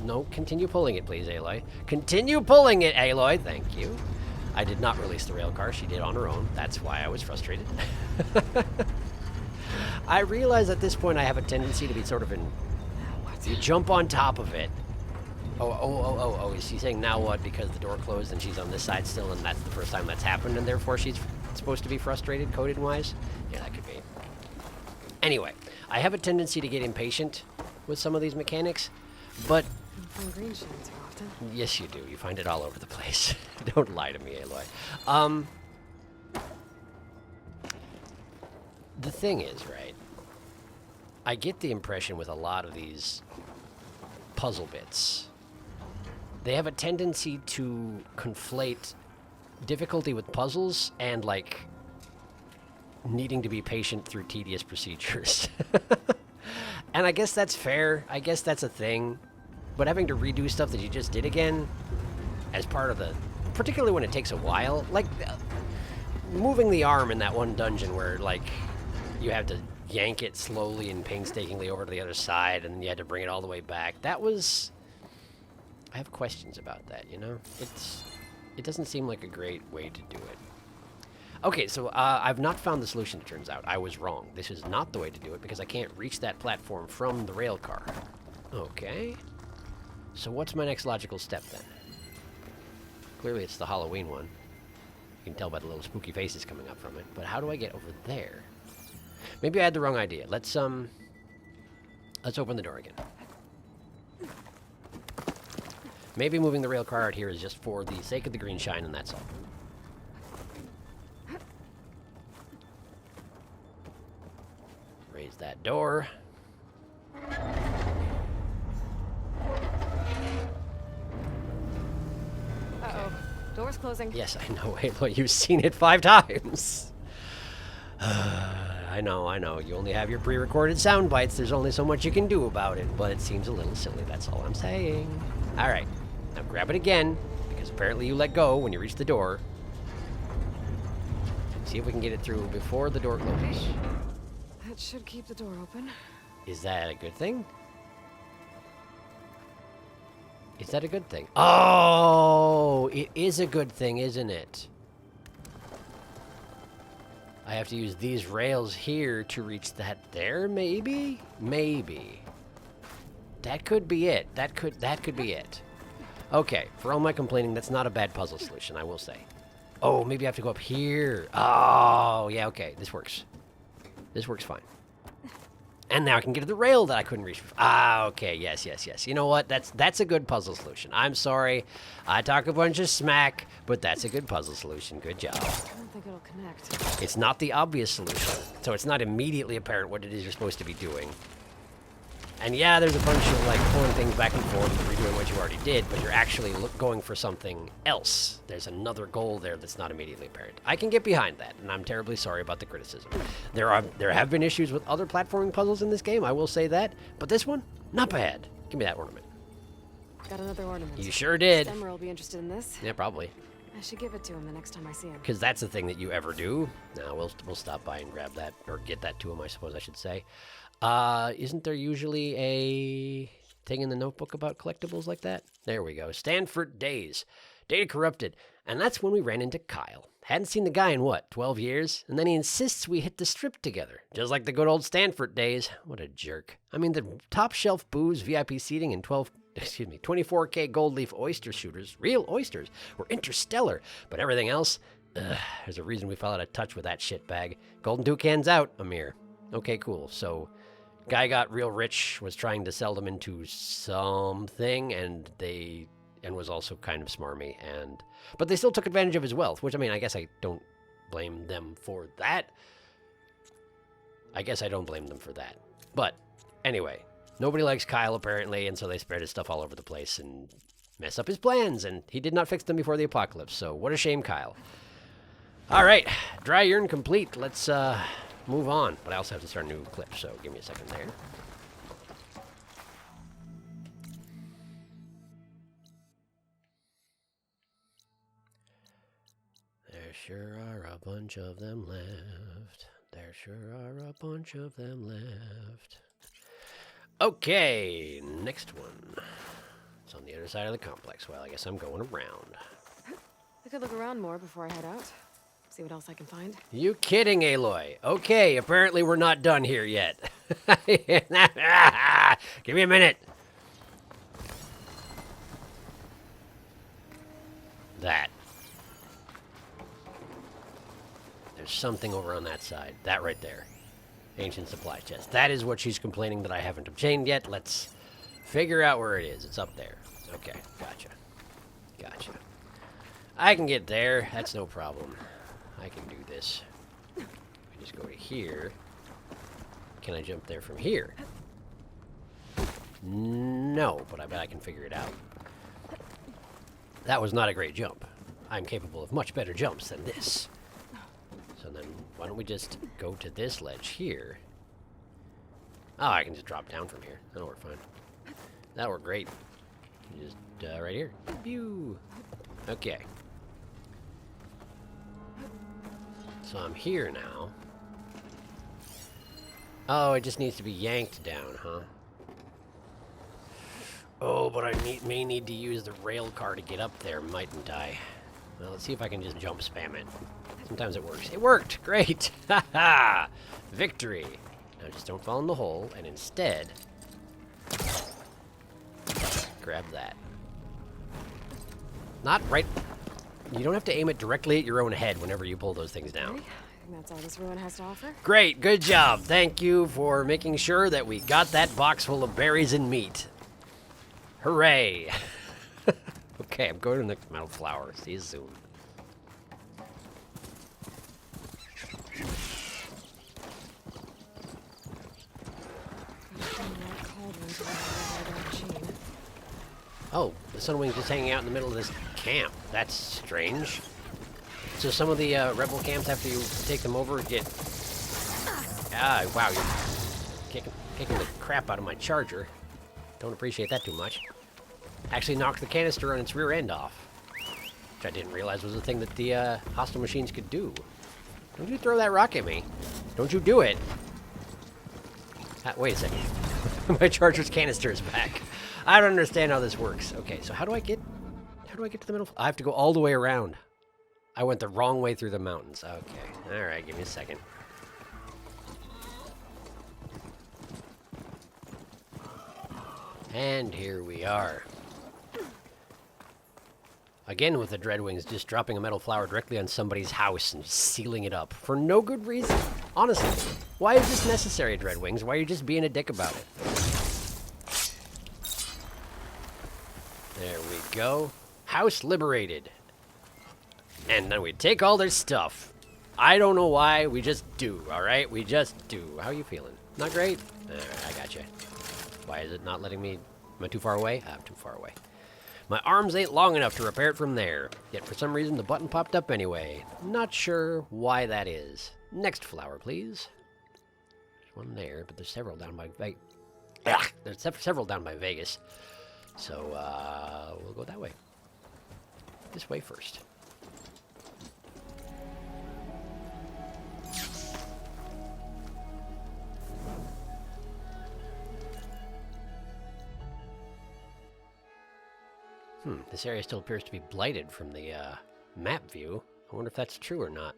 No, continue pulling it, please, Aloy. Continue pulling it, Aloy. Thank you. I did not release the rail car. She did on her own. That's why I was frustrated. I realize at this point I have a tendency to be sort of in... You jump on top of it. Oh, is she saying now what? Because the door closed and she's on this side still, and that's the first time that's happened, and therefore she's supposed to be frustrated, coded-wise? Yeah, that could be. Anyway, I have a tendency to get impatient with some of these mechanics, but... You don't find green shit too often. Yes, you do. You find it all over the place. Don't lie to me, Aloy. The thing is, right, I get the impression with a lot of these puzzle bits, they have a tendency to conflate difficulty with puzzles and, like, needing to be patient through tedious procedures. And I guess that's fair. I guess that's a thing. But having to redo stuff that you just did again as part of the... Particularly when it takes a while. Like, moving the arm in that one dungeon where, like, you have to yank it slowly and painstakingly over to the other side, and then you had to bring it all the way back. That was... I have questions about that, you know? It doesn't seem like a great way to do it. Okay, so I've not found the solution, it turns out. I was wrong. This is not the way to do it because I can't reach that platform from the rail car. Okay. So what's my next logical step then? Clearly it's the Halloween one. You can tell by the little spooky faces coming up from it. But how do I get over there? Maybe I had the wrong idea. Let's open the door again. Maybe moving the rail car out here is just for the sake of the green shine, and that's all. Raise that door. Uh-oh. Door's closing. Yes, I know, Aloy. You've seen it 5 times. I know. You only have your pre-recorded sound bites. There's only so much you can do about it, but it seems a little silly. That's all I'm saying. All right. Now grab it again, because apparently you let go when you reach the door. See if we can get it through before the door closes. That should keep the door open. Is that a good thing? Is that a good thing? Oh, it is a good thing, isn't it? I have to use these rails here to reach that there, maybe? Maybe. That could be it. That could be it. Okay, for all my complaining, that's not a bad puzzle solution, I will say. Oh, maybe I have to go up here. Oh, yeah, okay, this works. This works fine. And now I can get to the rail that I couldn't reach before. Ah, okay, yes. You know what? That's a good puzzle solution. I'm sorry. I talk a bunch of smack, but that's a good puzzle solution. Good job. I don't think it'll connect. It's not the obvious solution, so it's not immediately apparent what it is you're supposed to be doing. And yeah, there's a bunch of like pulling things back and forth and redoing what you already did, but you're actually going for something else. There's another goal there that's not immediately apparent. I can get behind that, and I'm terribly sorry about the criticism. There have been issues with other platforming puzzles in this game, I will say that, but this one, not bad. Give me that ornament. Got another ornament. You sure did. Emerald will be interested in this. Yeah, probably. I should give it to him the next time I see him. Because that's the thing that you ever do. No, we'll stop by and grab that, or get that to him, I suppose I should say. Isn't there usually a thing in the notebook about collectibles like that? There we go. Stanford Days. Data corrupted. And that's when we ran into Kyle. Hadn't seen the guy in, what, 12 years? And then he insists we hit the strip together. Just like the good old Stanford days. What a jerk. I mean, the top shelf booze, VIP seating, and 24K gold leaf oyster shooters, real oysters, were interstellar. But everything else, there's a reason we fell out of touch with that shitbag. Golden toucans out, Amir. Okay, cool. So, guy got real rich, was trying to sell them into something, and was also kind of smarmy, but they still took advantage of his wealth, which, I mean, I guess I don't blame them for that. But anyway, nobody likes Kyle apparently, and so they spread his stuff all over the place and mess up his plans, and he did not fix them before the apocalypse, so what a shame, Kyle. All right, dry urn complete. Let's move on, but I also have to start a new clip, so give me a second there. There sure are a bunch of them left. Okay, next one. It's on the other side of the complex. Well, I guess I'm going around. I could look around more before I head out. See what else I can find. You kidding, Aloy? Okay, apparently we're not done here yet. Give me a minute. That. There's something over on that side. That right there. Ancient supply chest. That is what she's complaining that I haven't obtained yet. Let's figure out where it is. It's up there. Okay, gotcha. I can get there. That's no problem. I can do this. I just go to here. Can I jump there from here? No, but I bet I can figure it out. That was not a great jump. I'm capable of much better jumps than this. So then, why don't we just go to this ledge here? Oh, I can just drop down from here. That'll work fine. That'll work great. Just, right here. Pew! Okay. So I'm here now. Oh, it just needs to be yanked down, huh? Oh, but I may need to use the rail car to get up there, mightn't I? Well, let's see if I can just jump spam it. Sometimes it works. It worked! Great! Ha-ha! Victory! Now just don't fall in the hole, and instead... grab that. Not right... You don't have to aim it directly at your own head whenever you pull those things down. Okay, I think that's all this ruin has to offer. Great, good job. Thank you for making sure that we got that box full of berries and meat. Hooray! Okay, I'm going to the next metal flower. See you soon. Oh, the Sunwing's just hanging out in the middle of this camp. That's strange. So some of the rebel camps, after you take them over, get... Ah, wow, you're kicking the crap out of my charger. Don't appreciate that too much. Actually knocked the canister on its rear end off. Which I didn't realize was a thing that the hostile machines could do. Don't you throw that rock at me. Don't you do it. Wait a second. My charger's canister is back. I don't understand how this works. Okay, so how do I get to the middle? I have to go all the way around. I went the wrong way through the mountains. Okay. All right, give me a second. And here we are. Again with the Dreadwings, just dropping a metal flower directly on somebody's house and sealing it up for no good reason. Honestly. Why is this necessary, Dreadwings? Why are you just being a dick about it? There we go. House liberated. And then we take all their stuff. I don't know why, we just do, alright? We just do. How are you feeling? Not great? Alright, I got you. Why is it not letting me... Am I too far away? I'm too far away. My arms ain't long enough to repair it from there. Yet for some reason the button popped up anyway. Not sure why that is. Next flower, please. There's one there, but there's several down by There's several down by Vegas. So, we'll go that way. This way first. This area still appears to be blighted from the map view. I wonder if that's true or not.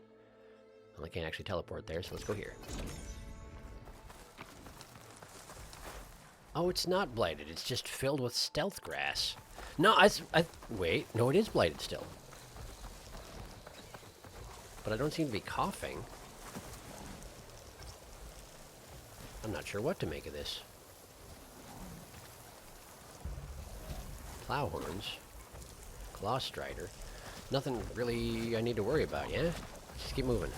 Well, I can't actually teleport there, so let's go here. Oh, it's not blighted. It's just filled with stealth grass. No, wait. No, it is blighted still. But I don't seem to be coughing. I'm not sure what to make of this. Plow horns, claw strider. Nothing really I need to worry about, yeah? Just keep moving.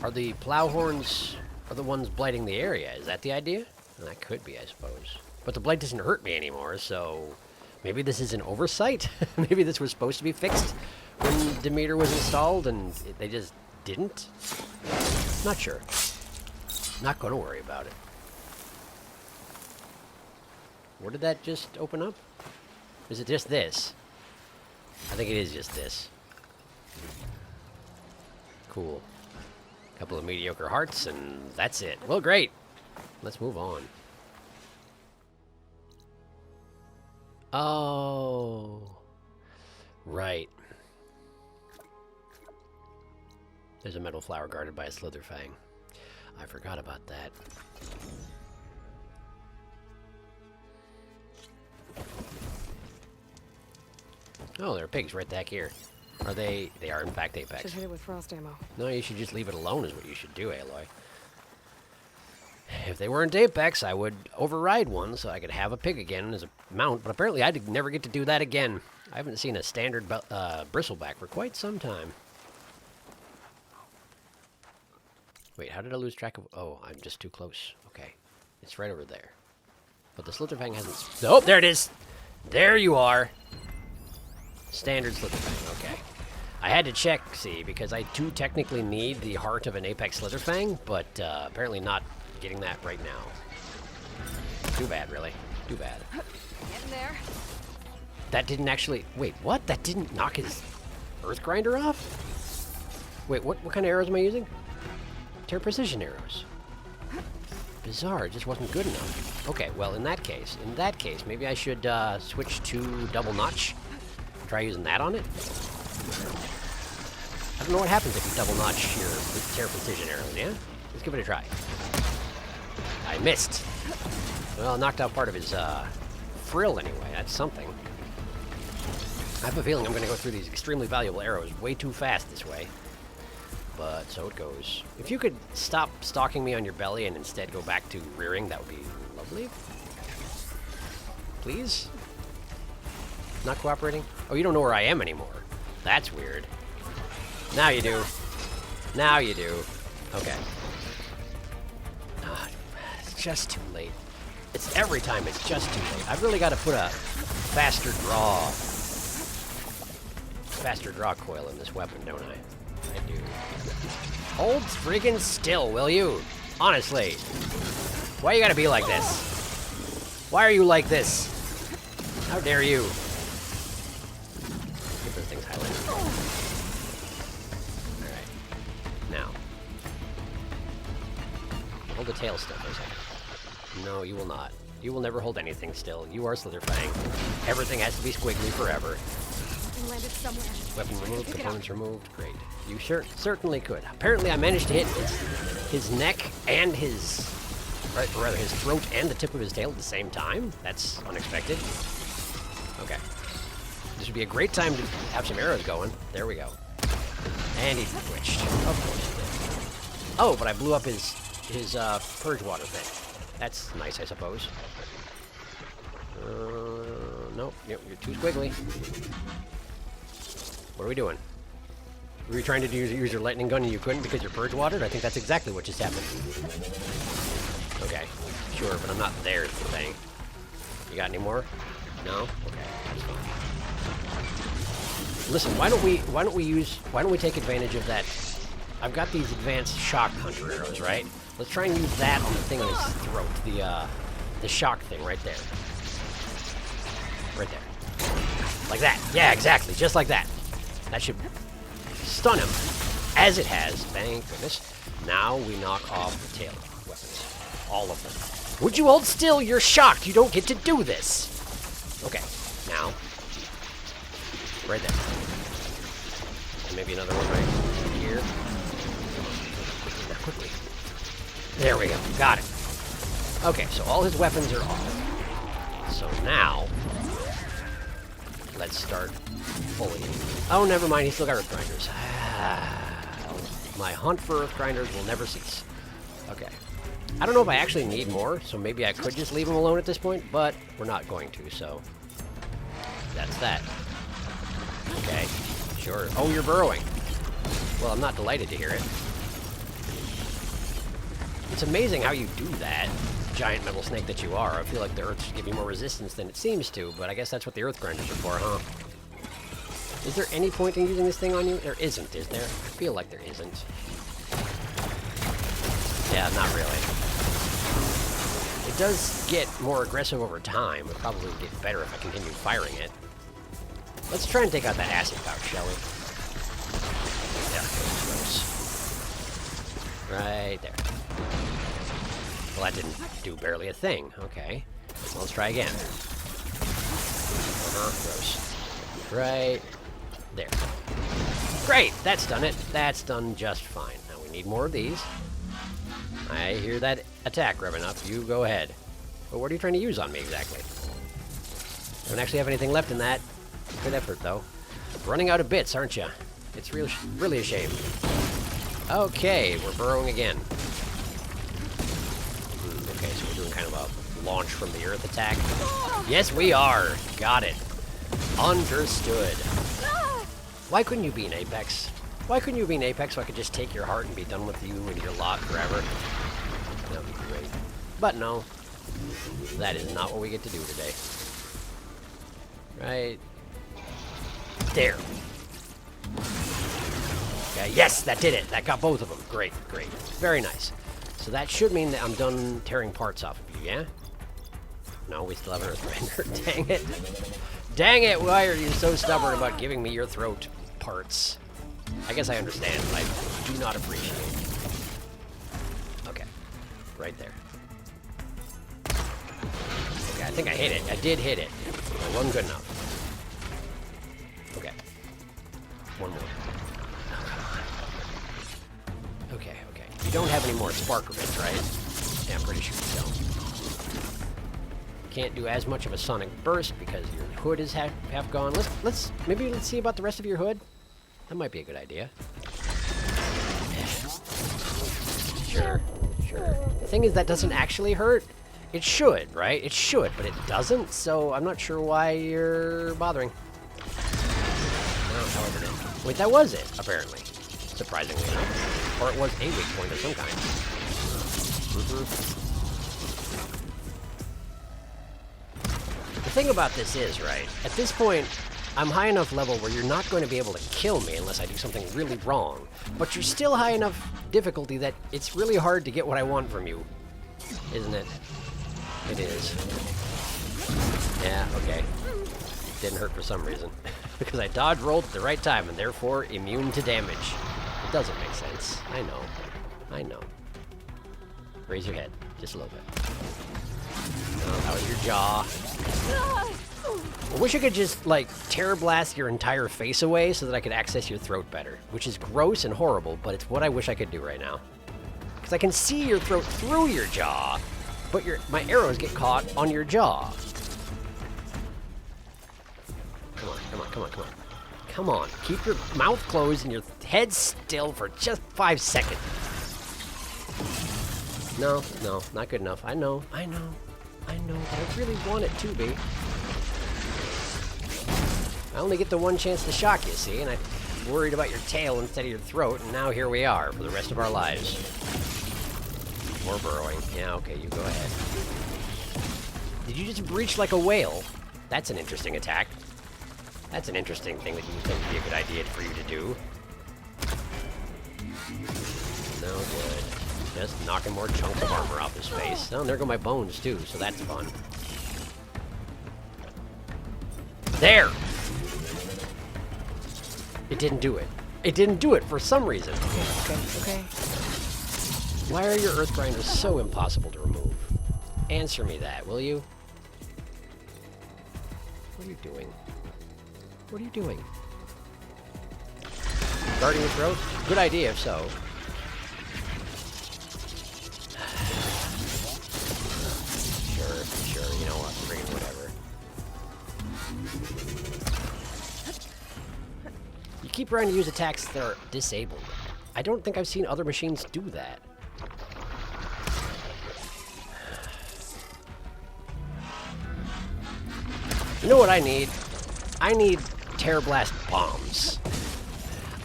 Are the plow horns are the ones blighting the area? Is that the idea? Well, that could be, I suppose. But the blight doesn't hurt me anymore, so maybe this is an oversight? Maybe this was supposed to be fixed when Demeter was installed and they just didn't? Not sure. Not gonna worry about it. Where did that just open up? Is it just this? I think it is just this. Cool. Couple of mediocre hearts, and that's it. Well, great. Let's move on. Oh. Right. There's a metal flower guarded by a slitherfang. I forgot about that. Oh, there are pigs right back here. Are they? They are in fact apex. Should hit it with frost ammo. No, you should just leave it alone is what you should do, Aloy. If they weren't apex, I would override one so I could have a pig again as a mount, but apparently I did never get to do that again. I haven't seen a standard bristleback for quite some time. Wait, how did I lose track of... Oh, I'm just too close. Okay. It's right over there. But the slitherfang hasn't... Nope, there it is! There you are! Standard slitherfang, okay. I had to check, see, because I do technically need the heart of an apex slitherfang, but apparently not getting that right now. Too bad, really. Too bad. Getting there. That didn't actually... Wait, what? That didn't knock his earth grinder off? Wait, what kind of arrows am I using? Tear precision arrows. Bizarre, it just wasn't good enough. Okay, well, in that case, maybe I should switch to double notch. Try using that on it. I don't know what happens if you double notch your tear precision arrows, yeah? Let's give it a try. I missed. Well, I knocked out part of his frill anyway. That's something. I have a feeling I'm going to go through these extremely valuable arrows way too fast this way. But so it goes. If you could stop stalking me on your belly and instead go back to rearing, that would be lovely. Please? Not cooperating? Oh, you don't know where I am anymore. That's weird. Now you do. Now you do. Okay. It's just too late. It's every time it's just too late. I've really got to put a faster draw coil in this weapon, don't I? I do. Hold freaking still, will you? Honestly. Why you gotta be like this? Why are you like this? How dare you? Get those things highlighted. Alright. Now. Hold the tail still for a second. No, you will not. You will never hold anything still. You are Slitherfang. Everything has to be squiggly forever. Landed somewhere. Weapon removed, components removed. Great. You certainly could. Apparently I managed to hit his neck and his... or rather, his throat and the tip of his tail at the same time. That's unexpected. Okay. This would be a great time to have some arrows going. There we go. And he twitched. Of course he Oh, but I blew up his purge water thing. That's nice, I suppose. Nope, you're too squiggly. What are we doing? Were you trying to use your lightning gun and you couldn't because you're purge watered? I think that's exactly what just happened. Okay, sure, but I'm not there is the thing. You got any more? No? Okay, that's fine. Listen, why don't we take advantage of that? I've got these advanced shock hunter arrows, right? Let's try and use that on the thing in his throat. The shock thing right there. Right there. Like that. Yeah, exactly. Just like that. That should stun him, as it has. Thank goodness. Now we knock off the tail weapons. All of them. Would you hold still? You're shocked. You don't get to do this. Okay. Now. Right there. And maybe another one right here. Quickly. There we go. Got it. Okay, so all his weapons are off. So now, let's start fully. Oh, never mind. He's still got earth grinders. My hunt for earth grinders will never cease. Okay. I don't know if I actually need more, so maybe I could just leave him alone at this point, but we're not going to, so that's that. Okay. Sure. Oh, you're burrowing. Well, I'm not delighted to hear it. It's amazing how you do that, giant metal snake that you are. I feel like the earth should give you more resistance than it seems to, but I guess that's what the earth grinders are for, huh? Is there any point in using this thing on you? There isn't, is there? I feel like there isn't. Yeah, not really. It does get more aggressive over time. It'll probably get better if I continue firing it. Let's try and take out that acid pouch, shall we? Yeah, gross. Right there. Well, that didn't do barely a thing. Okay. Well, let's try again. Gross. Right there. Great! That's done it. That's done just fine. Now we need more of these. I hear that attack revving up. You go ahead. But what are you trying to use on me exactly? I don't actually have anything left in that. Good effort, though. Running out of bits, aren't you? It's really a shame. Okay, we're burrowing again. Okay, so we're doing kind of a launch from the earth attack. Yes, we are. Got it. Understood. Why couldn't you be an Apex? Why couldn't you be an Apex so I could just take your heart and be done with you and your lot forever? That would be great. But no. That is not what we get to do today. Right there. Okay, yes, that did it. That got both of them. Great, great. Very nice. So that should mean that I'm done tearing parts off of you, yeah? No, we still have an earth grinder. Dang it. Dang it, why are you so stubborn about giving me your throat parts? I guess I understand, but I do not appreciate it. Okay. Right there. Okay, I think I hit it. I did hit it. It wasn't good enough. Okay. One more. Oh, come on. Okay, okay. You don't have any more spark revenge, right? Yeah, I'm pretty sure you don't. Can't do as much of a sonic burst because your hood is half gone. Let's see about the rest of your hood. That might be a good idea. Sure, sure. The thing is, that doesn't actually hurt. It should, right? It should, but it doesn't, so I'm not sure why you're bothering. No, however, no. Wait, that was it, apparently. Surprisingly enough. Or it was a weak point of some kind. The thing about this is, right, at this point, I'm high enough level where you're not going to be able to kill me unless I do something really wrong. But you're still high enough difficulty that it's really hard to get what I want from you. Isn't it? It is. Yeah, okay. Didn't hurt for some reason. Because I dodge rolled at the right time and therefore immune to damage. It doesn't make sense. I know. I know. Raise your head. Just a little bit. Oh, that was your jaw. I wish I could just, like, terror blast your entire face away so that I could access your throat better. Which is gross and horrible, but it's what I wish I could do right now. Because I can see your throat through your jaw, but my arrows get caught on your jaw. Come on, come on, come on, come on. Come on, keep your mouth closed and your head still for just 5 seconds. No, no, not good enough. I know, but I really want it to be. I only get the one chance to shock you, see? And I'm worried about your tail instead of your throat, and now here we are for the rest of our lives. More burrowing. Yeah, okay, you go ahead. Did you just breach like a whale? That's an interesting attack. That's an interesting thing that you think would be a good idea for you to do. No good. Just knocking more chunks of armor off his face. Oh, and there go my bones, too, so that's fun. There! It didn't do it. It didn't do it for some reason. Okay. Why are your earth grinders so impossible to remove? Answer me that, will you? What are you doing? What are you doing? Guarding your throat? Good idea, if so. Sure, you know what? Friggin' whatever. You keep trying to use attacks that are disabled. I don't think I've seen other machines do that. You know what I need? I need Terror Blast bombs.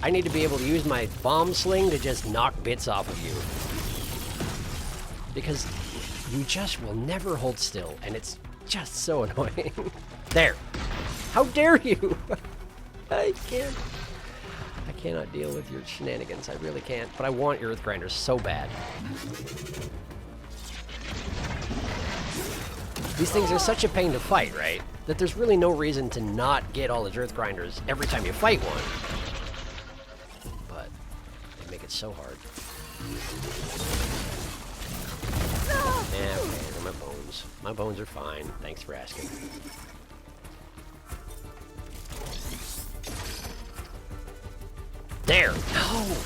I need to be able to use my bomb sling to just knock bits off of you. Because you just will never hold still, and it's just so annoying. There. How dare you? I cannot deal with your shenanigans. I really can't. But I want your earth grinders so bad. These things are such a pain to fight, right? That there's really no reason to not get all his earth grinders every time you fight one. But they make it so hard. Yeah, okay, they're my bones. My bones are fine. Thanks for asking. There! No!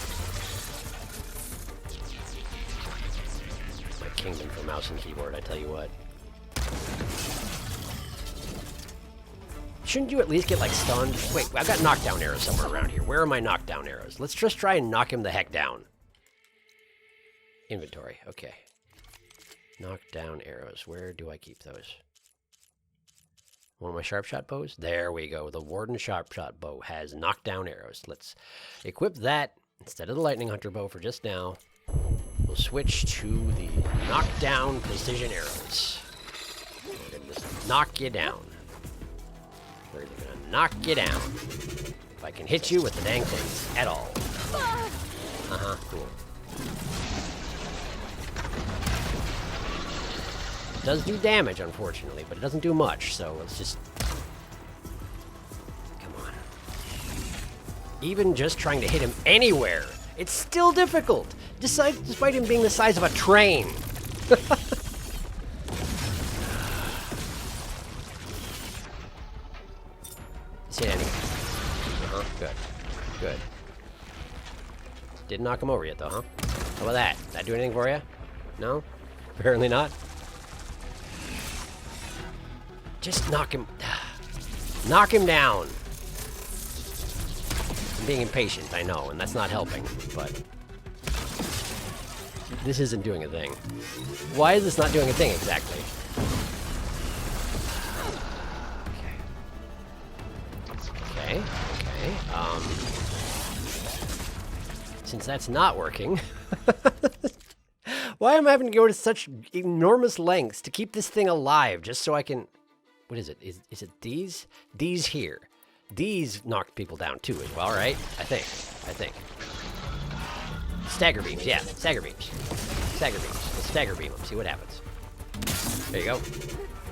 My kingdom for mouse and keyboard, I tell you what. Shouldn't you at least get, like, stunned? Wait, I've got knockdown arrows somewhere around here. Where are my knockdown arrows? Let's just try and knock him the heck down. Inventory, okay. Knockdown arrows. Where do I keep those? One of my sharp shot bows? There we go. The Warden sharp shot bow has knockdown arrows. Let's equip that instead of the lightning hunter bow for just now. We'll switch to the knockdown precision arrows. We're gonna just knock you down. We're gonna knock you down. If I can hit you with the dang things at all. Cool. It does do damage, unfortunately, but it doesn't do much, so let's just... Come on. Even just trying to hit him anywhere, it's still difficult, despite him being the size of a train. Let's hit anything. Good. Good. Didn't knock him over yet, though, huh? How about that? Did that do anything for you? No? Apparently not. Just knock him... Knock him down! I'm being impatient, I know, and that's not helping, but... This isn't doing a thing. Why is this not doing a thing, exactly? Okay. Since that's not working... Why am I having to go to such enormous lengths to keep this thing alive, just so I can... What is it? Is it these? These here. These knocked people down too as well, right? I think. Stagger beams, yeah. Stagger beams. Stagger beams. Let's stagger beam them. See what happens. There you go.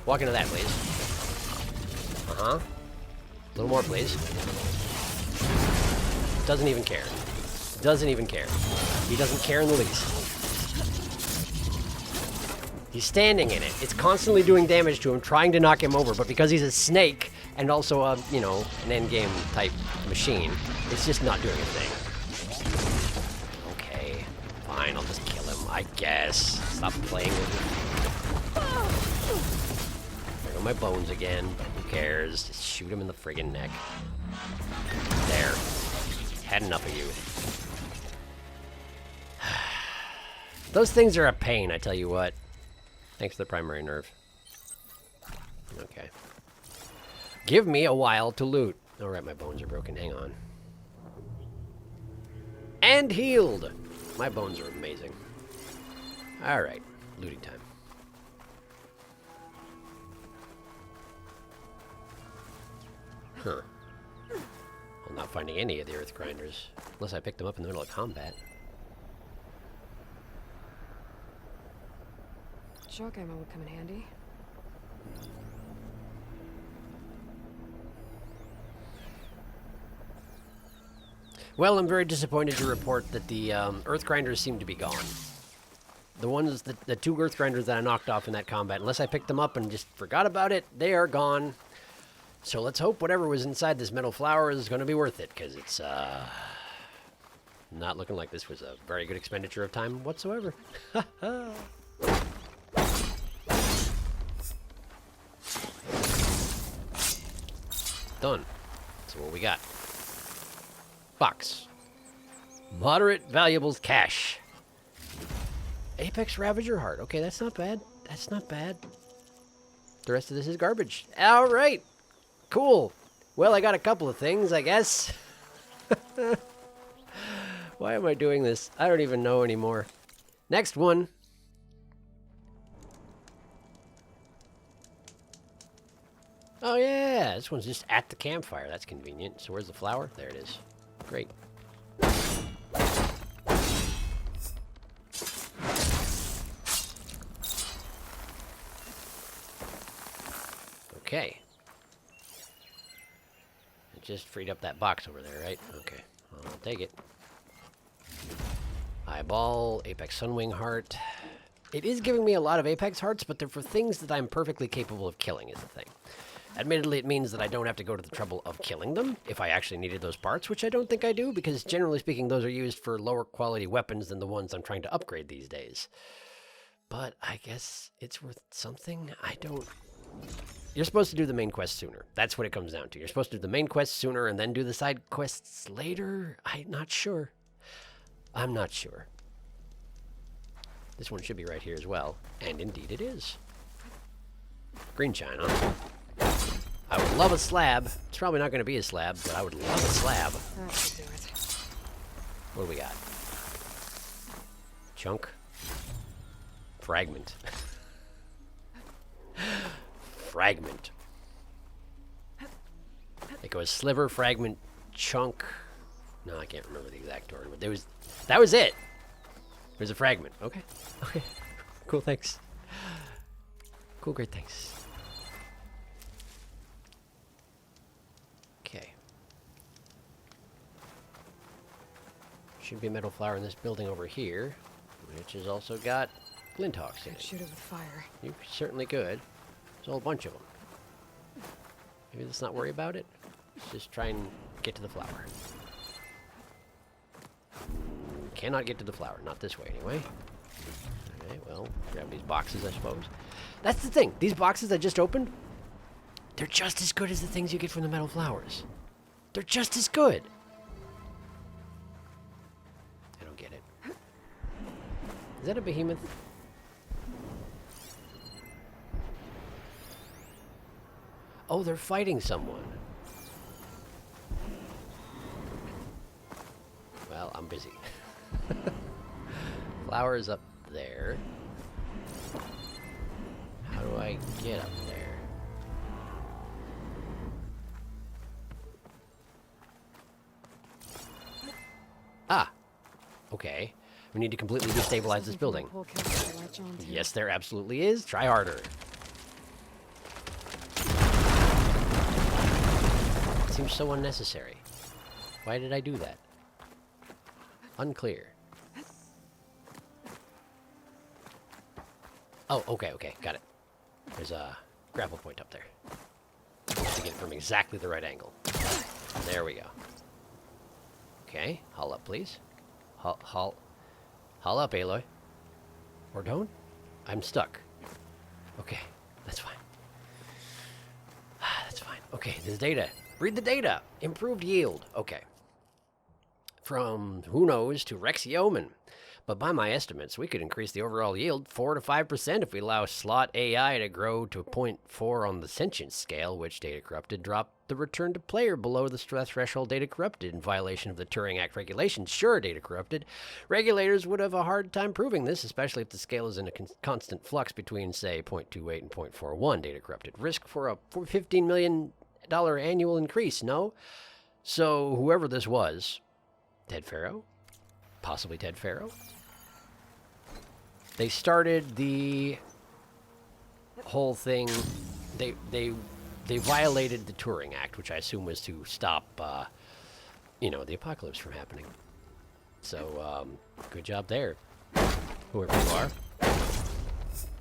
Walk into that, please. A little more, please. Doesn't even care. Doesn't even care. He doesn't care in the least. He's standing in it. It's constantly doing damage to him, trying to knock him over, but because he's a snake and also a, you know, an endgame type machine, it's just not doing a thing. Okay, fine, I'll just kill him, I guess. Stop playing with him. There go my bones again, but who cares? Just shoot him in the friggin' neck. There. Had enough of you. Those things are a pain, I tell you what. Thanks for the primary nerve. Okay. Give me a while to loot. Alright, my bones are broken. Hang on. And healed! My bones are amazing. Alright, looting time. Huh. I'm not finding any of the earth grinders. Unless I picked them up in the middle of combat. Shock ammo would come in handy. Well, I'm very disappointed to report that the earth grinders seem to be gone. The ones, the two earth grinders that I knocked off in that combat, unless I picked them up and just forgot about it, they are gone. So let's hope whatever was inside this metal flower is going to be worth it, because it's not looking like this was a very good expenditure of time whatsoever. Done. So what we got? Box. Moderate valuables cache. Apex Ravager Heart. Okay, that's not bad. That's not bad. The rest of this is garbage. All right. Cool. Well, I got a couple of things, I guess. Why am I doing this? I don't even know anymore. Next one. Oh, yeah. This one's just at the campfire. That's convenient. So where's the flower? There it is. Great. Okay. It just freed up that box over there, right? Okay. I'll take it. Eyeball, Apex Sunwing Heart. It is giving me a lot of Apex Hearts, but they're for things that I'm perfectly capable of killing, is the thing. Admittedly, it means that I don't have to go to the trouble of killing them if I actually needed those parts, which I don't think I do, because generally speaking, those are used for lower quality weapons than the ones I'm trying to upgrade these days. But I guess it's worth something. I don't... You're supposed to do the main quest sooner. That's what it comes down to. You're supposed to do the main quest sooner and then do the side quests later? I'm not sure. I'm not sure. This one should be right here as well. And indeed it is. Green china. I would love a slab. It's probably not going to be a slab, but I would love a slab. That should do it. What do we got? Chunk. Fragment. Fragment. It goes sliver, fragment, chunk. No, I can't remember the exact order, but that was it. There's a fragment. Okay. Okay. Cool, thanks. Cool, great, thanks. Okay. Should be a metal flower in this building over here, which has also got glint hawks in it. Shoot it with fire. You certainly could. There's a whole bunch of them. Maybe let's not worry about it. Let's just try and get to the flower. Cannot get to the flower. Not this way, anyway. Okay, well, grab these boxes, I suppose. That's the thing. These boxes I just opened, they're just as good as the things you get from the metal flowers. They're just as good. I don't get it. Is that a behemoth? Oh, they're fighting someone. Well, I'm busy. Flower's up there. How do I get up there? Ah! Okay. We need to completely destabilize this building. Yes, there absolutely is. Try harder. Seems so unnecessary. Why did I do that? Unclear. Oh, okay, got it. There's a grapple point up there. To get it from exactly the right angle. There we go. Okay, haul up, please. Haul up, Aloy. Or don't? I'm stuck. Okay, that's fine. That's fine. Okay, there's data. Read the data. Improved yield. Okay. From who knows to Rexy Omen. But by my estimates, we could increase the overall yield 4 to 5% if we allow slot AI to grow to 0.4 on the sentience scale, which Data Corrupted dropped the return to player below the stress threshold Data Corrupted in violation of the Turing Act regulations. Sure, Data Corrupted. Regulators would have a hard time proving this, especially if the scale is in a constant flux between, say, 0.28 and 0.41, Data Corrupted. Risk for a $15 million annual increase, no? So whoever this was, Ted Faro? Possibly Ted Faro? They started the whole thing. They violated the Turing Act, which I assume was to stop, the apocalypse from happening. So, good job there, whoever you are.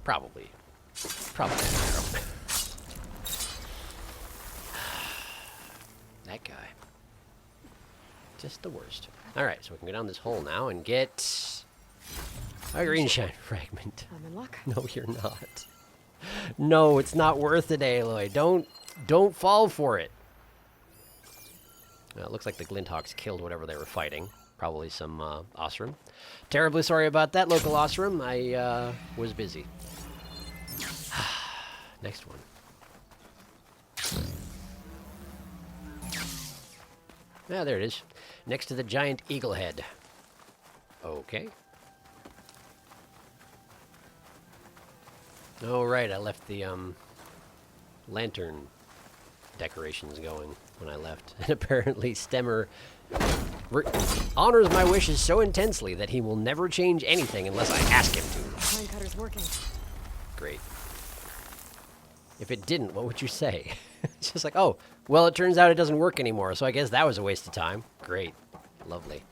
Probably Faro. That guy, just the worst. All right, so we can go down this hole now and get a green shine fragment. I'm in luck. No, you're not. No, it's not worth it, Aloy. Don't fall for it. Well, it looks like the Glinthawks killed whatever they were fighting. Probably some Osram. Terribly sorry about that, local Osram. I was busy. Next one. Ah, there it is. Next to the giant eagle head. Okay. Oh, right, I left the lantern decorations going when I left. And apparently Stemmer honors my wishes so intensely that he will never change anything unless I ask him to. Pine cutter's working. Great. If it didn't, what would you say? It's just like, oh, well, it turns out it doesn't work anymore, so I guess that was a waste of time. Great. Lovely.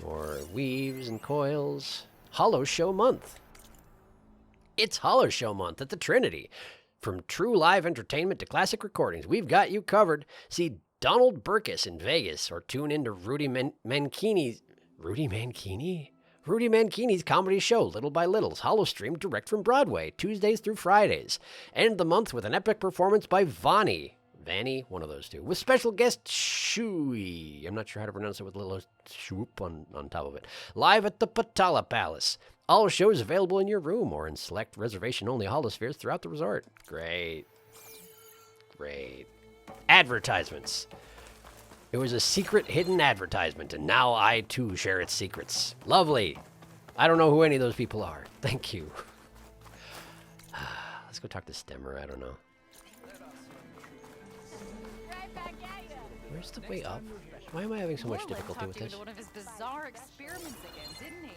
More weaves and coils. Hollow Show Month. It's Hollow Show Month at the Trinity. From true live entertainment to classic recordings, we've got you covered. See Donald Burkus in Vegas, or tune into Rudy Mancini's... Rudy Mancini? Rudy Mancini's comedy show, Little by Littles, hollow streamed direct from Broadway, Tuesdays through Fridays. End the month with an epic performance by Vanny, one of those two, with special guest Shui. I'm not sure how to pronounce it with a little swoop on top of it. Live at the Patala Palace. All shows available in your room or in select reservation-only holospheres throughout the resort. Great. Great. Advertisements. It was a secret hidden advertisement, and now I too share its secrets. Lovely. I don't know who any of those people are. Thank you. Let's go talk to Stemmer. I don't know. Where's the way up? Why am I having so much difficulty with this? One of his bizarre experiments again, didn't he?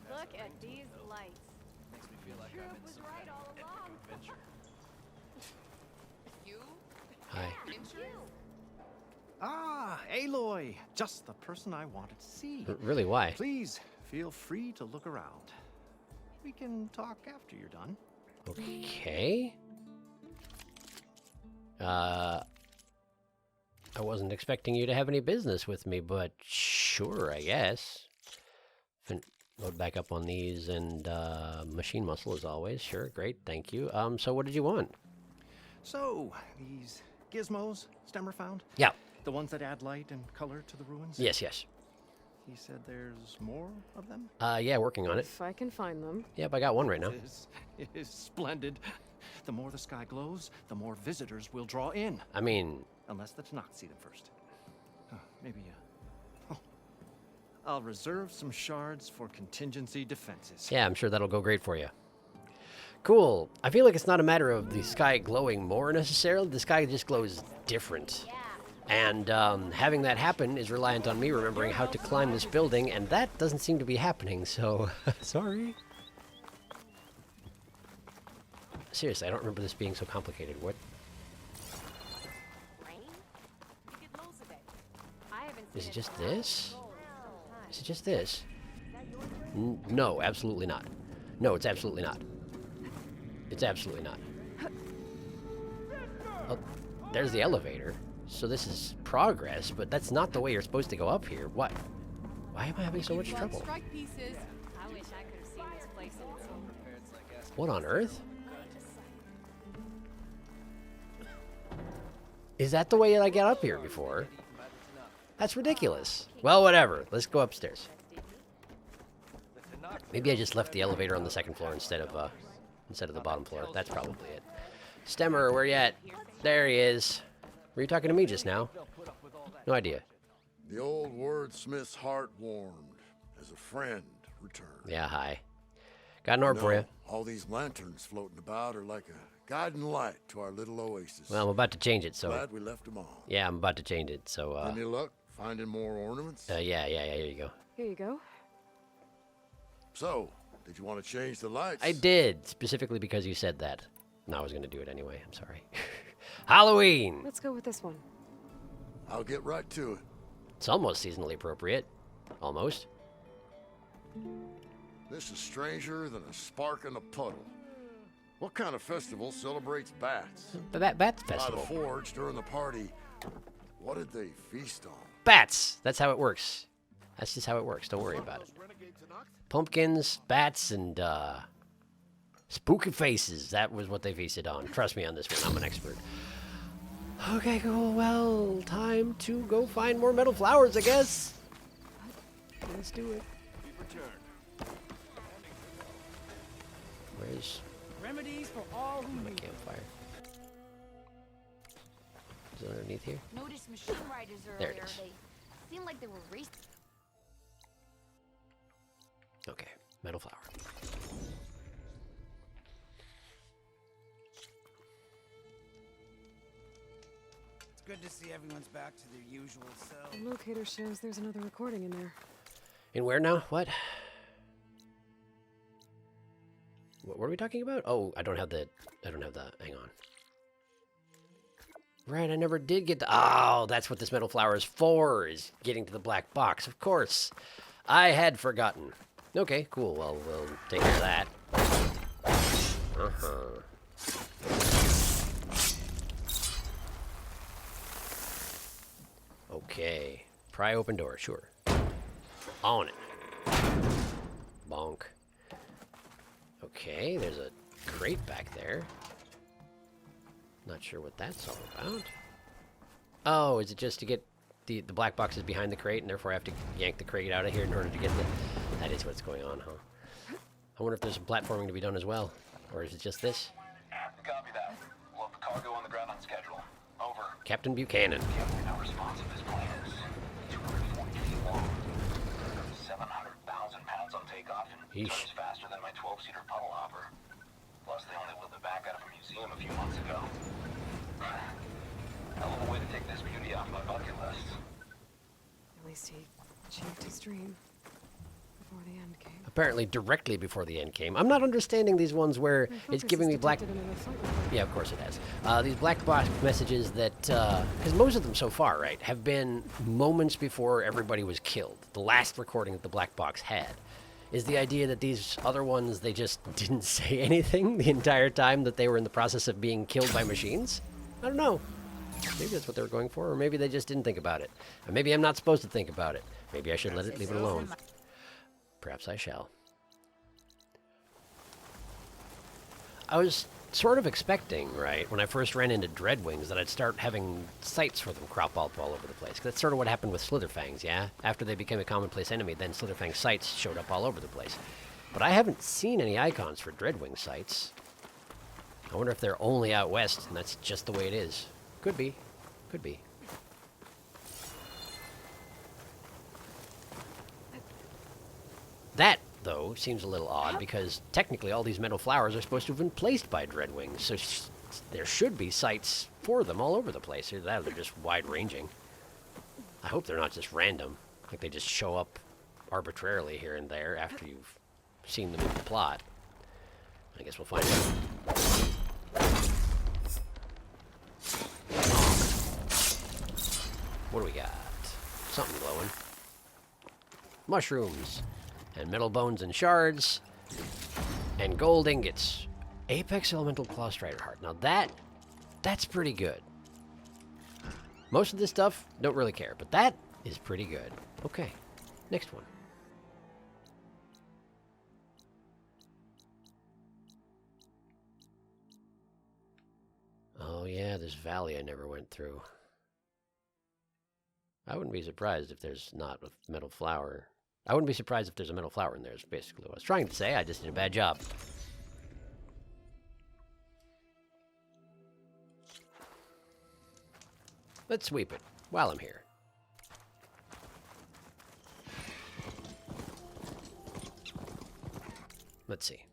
Look at these lights. Makes me feel like Truth I'm in was some right kind all of along. adventure. You? Hi. Insurance? Ah, Aloy! Just the person I wanted to see. Really, why? Please, feel free to look around. We can talk after you're done. Okay. I wasn't expecting you to have any business with me, but sure, I guess. Load back up on these and machine muscle as always. Sure, great, thank you. So what did you want? So, these gizmos Stemmer found? Yeah. The ones that add light and color to the ruins? Yes, yes. He said there's more of them? Yeah, working on it. If I can find them. Yep, I got one right now. It is splendid. The more the sky glows, the more visitors we'll draw in. I mean... Unless the Tanakh see them first. Maybe, I'll reserve some shards for contingency defenses. Yeah, I'm sure that'll go great for you. Cool. I feel like it's not a matter of the sky glowing more necessarily. The sky just glows different. And having that happen is reliant on me remembering how to climb this building, and that doesn't seem to be happening, so... sorry. Seriously, I don't remember this being so complicated. What? Is it just this? Is it just this? No, absolutely not. No, it's absolutely not. It's absolutely not. Oh, there's the elevator. So this is progress, but that's not the way you're supposed to go up here. What? Why am I having so much trouble? Strike pieces. I wish I could have seen this place in its own. What on earth? Is that the way I got up here before? That's ridiculous. Well, whatever. Let's go upstairs. Maybe I just left the elevator on the second floor instead of the bottom floor. That's probably it. Stemmer, where you at? There he is. Were you talking to me just now? No idea. The old wordsmith's heart warmed as a friend returned. Yeah, hi. Got an orb for you. All these lanterns floating about are like a guiding light to our little oasis. Well, I'm about to change it, so... Glad we left them on. Yeah, I'm about to change it, so, Any luck finding more ornaments? yeah, here you go. Here you go. So, did you want to change the lights? I did, specifically because you said that. No, I was going to do it anyway. I'm sorry. Halloween! Let's go with this one. I'll get right to it. It's almost seasonally appropriate. Almost. This is stranger than a spark in a puddle. What kind of festival celebrates bats? Bat By Festival. the forge during the party, what did they feast on? Bats! That's how it works. That's just how it works. Don't worry about it. Pumpkins, bats, and, spooky faces. That was what they feasted on. Trust me on this one. I'm an expert. Okay, cool. Well, time to go find more metal flowers, I guess. Let's do it. Where's Remedies for all who my campfire? Is it underneath here? Noticed machine riders There earlier. it is. They seemed like they were racing. Okay, metal flower. It's good to see everyone's back to their usual selves. The locator shows there's another recording in there. In where now? What? What were we talking about? Oh, I don't have the. Hang on. Right, I never did get to. Oh, that's what this metal flower is for, is getting to the black box. Of course. I had forgotten. Okay, cool. Well, we'll take care of that. Okay. Pry open door, sure. On it. Bonk. Okay, there's a crate back there. Not sure what that's all about. Oh, is it just to get the black box is behind the crate, and therefore I have to yank the crate out of here in order to get the... That is what's going on, huh? I wonder if there's some platforming to be done as well. Or is it just this? Copy that. We'll have the cargo on the ground on schedule. Over. Captain Buchanan. No response if this plane is 240 feet long. 700,000 pounds on takeoff and Yeesh. turns faster than my 12-seater puddle hopper. Plus, they only wheeled it back out of a museum a few months ago. Hell of a way to take this beauty off my bucket list. At least he achieved his dream before the end came. Apparently directly before the end came. I'm not understanding these ones where My it's focus giving is me black... detected another flight report. Yeah, of course it has. These black box messages that, because most of them so far, right, have been moments before everybody was killed. The last recording that the black box had is the idea that these other ones, they just didn't say anything the entire time that they were in the process of being killed by machines. I don't know. Maybe that's what they were going for, or maybe they just didn't think about it. Or maybe I'm not supposed to think about it. Maybe I should leave it alone. Perhaps I shall. I was sort of expecting, right, when I first ran into Dreadwings, that I'd start having sights for them crop up all over the place. 'Cause that's sort of what happened with Slitherfangs, yeah? After they became a commonplace enemy, then Slitherfang sights showed up all over the place. But I haven't seen any icons for Dreadwing sights. I wonder if they're only out west, and that's just the way it is. Could be. Could be. That, though, seems a little odd, because technically all these metal flowers are supposed to have been placed by Dreadwings, so there should be sites for them all over the place. Either that or they're just wide-ranging. I hope they're not just random, like they just show up arbitrarily here and there after you've seen them in the plot. I guess we'll find out. What do we got? Something glowing. Mushrooms. And metal bones and shards. And gold ingots. Apex Elemental Claw Strider Heart. Now that's pretty good. Most of this stuff, don't really care. But that is pretty good. Okay. Next one. Oh yeah, this valley I never went through. I wouldn't be surprised if there's not a metal flower. I wouldn't be surprised if there's a metal flower in there, is basically what I was trying to say. I just did a bad job. Let's sweep it while I'm here. Let's see.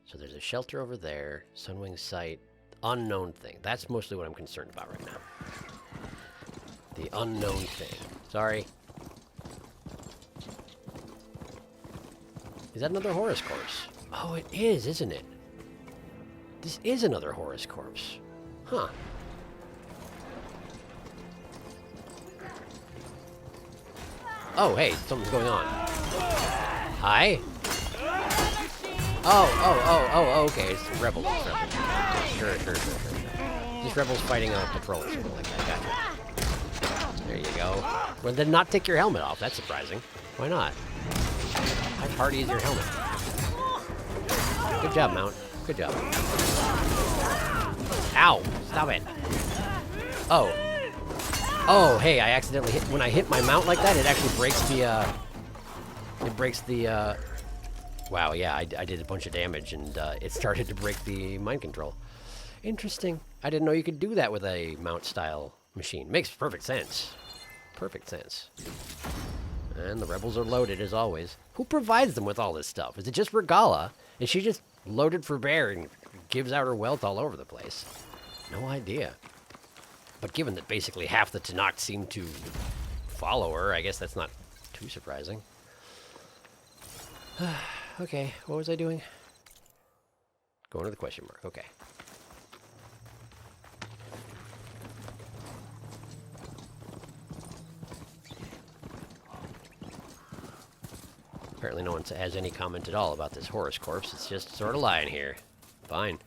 So there's a shelter over there, Sunwing site, unknown thing. That's mostly what I'm concerned about right now. The unknown thing. Sorry. Is that another Horus corpse? Oh, it is, isn't it? This is another Horus corpse. Huh. Oh, hey, something's going on. Hi? Oh, okay. It's rebels. It's rebels. Sure. Just rebels fighting a patrol or something like that. Gotcha. There you go. Well, then not take your helmet off. That's surprising. Why not? How hardy is your helmet? Good job, Mount. Good job. Ow! Stop it. Oh. Oh, hey, I accidentally hit... When I hit my mount like that, it actually breaks the, It breaks the, Wow, yeah, I did a bunch of damage, and it started to break the mind control. Interesting. I didn't know you could do that with a mount-style machine. Makes perfect sense. Perfect sense. And the rebels are loaded, as always. Who provides them with all this stuff? Is it just Regala? Is she just loaded for bear and gives out her wealth all over the place? No idea. But given that basically half the Tenakth seem to follow her, I guess that's not too surprising. Okay, what was I doing? Going to the question mark, okay. Apparently no one has any comment at all about this Horus corpse. It's just sort of lying here. Fine.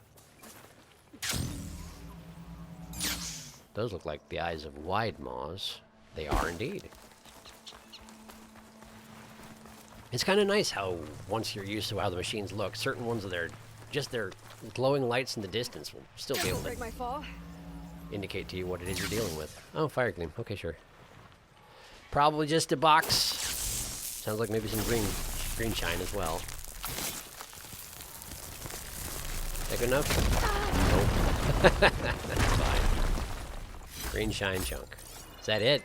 Those look like the eyes of wide maws. They are indeed. It's kind of nice how, once you're used to how the machines look, certain ones of their glowing lights in the distance will still be able to indicate to you what it is you're dealing with. Oh, Firegleam. Okay, sure. Probably just a box. Sounds like maybe some green shine as well. Is that good enough? Nope. That's fine. Green shine chunk. Is that it?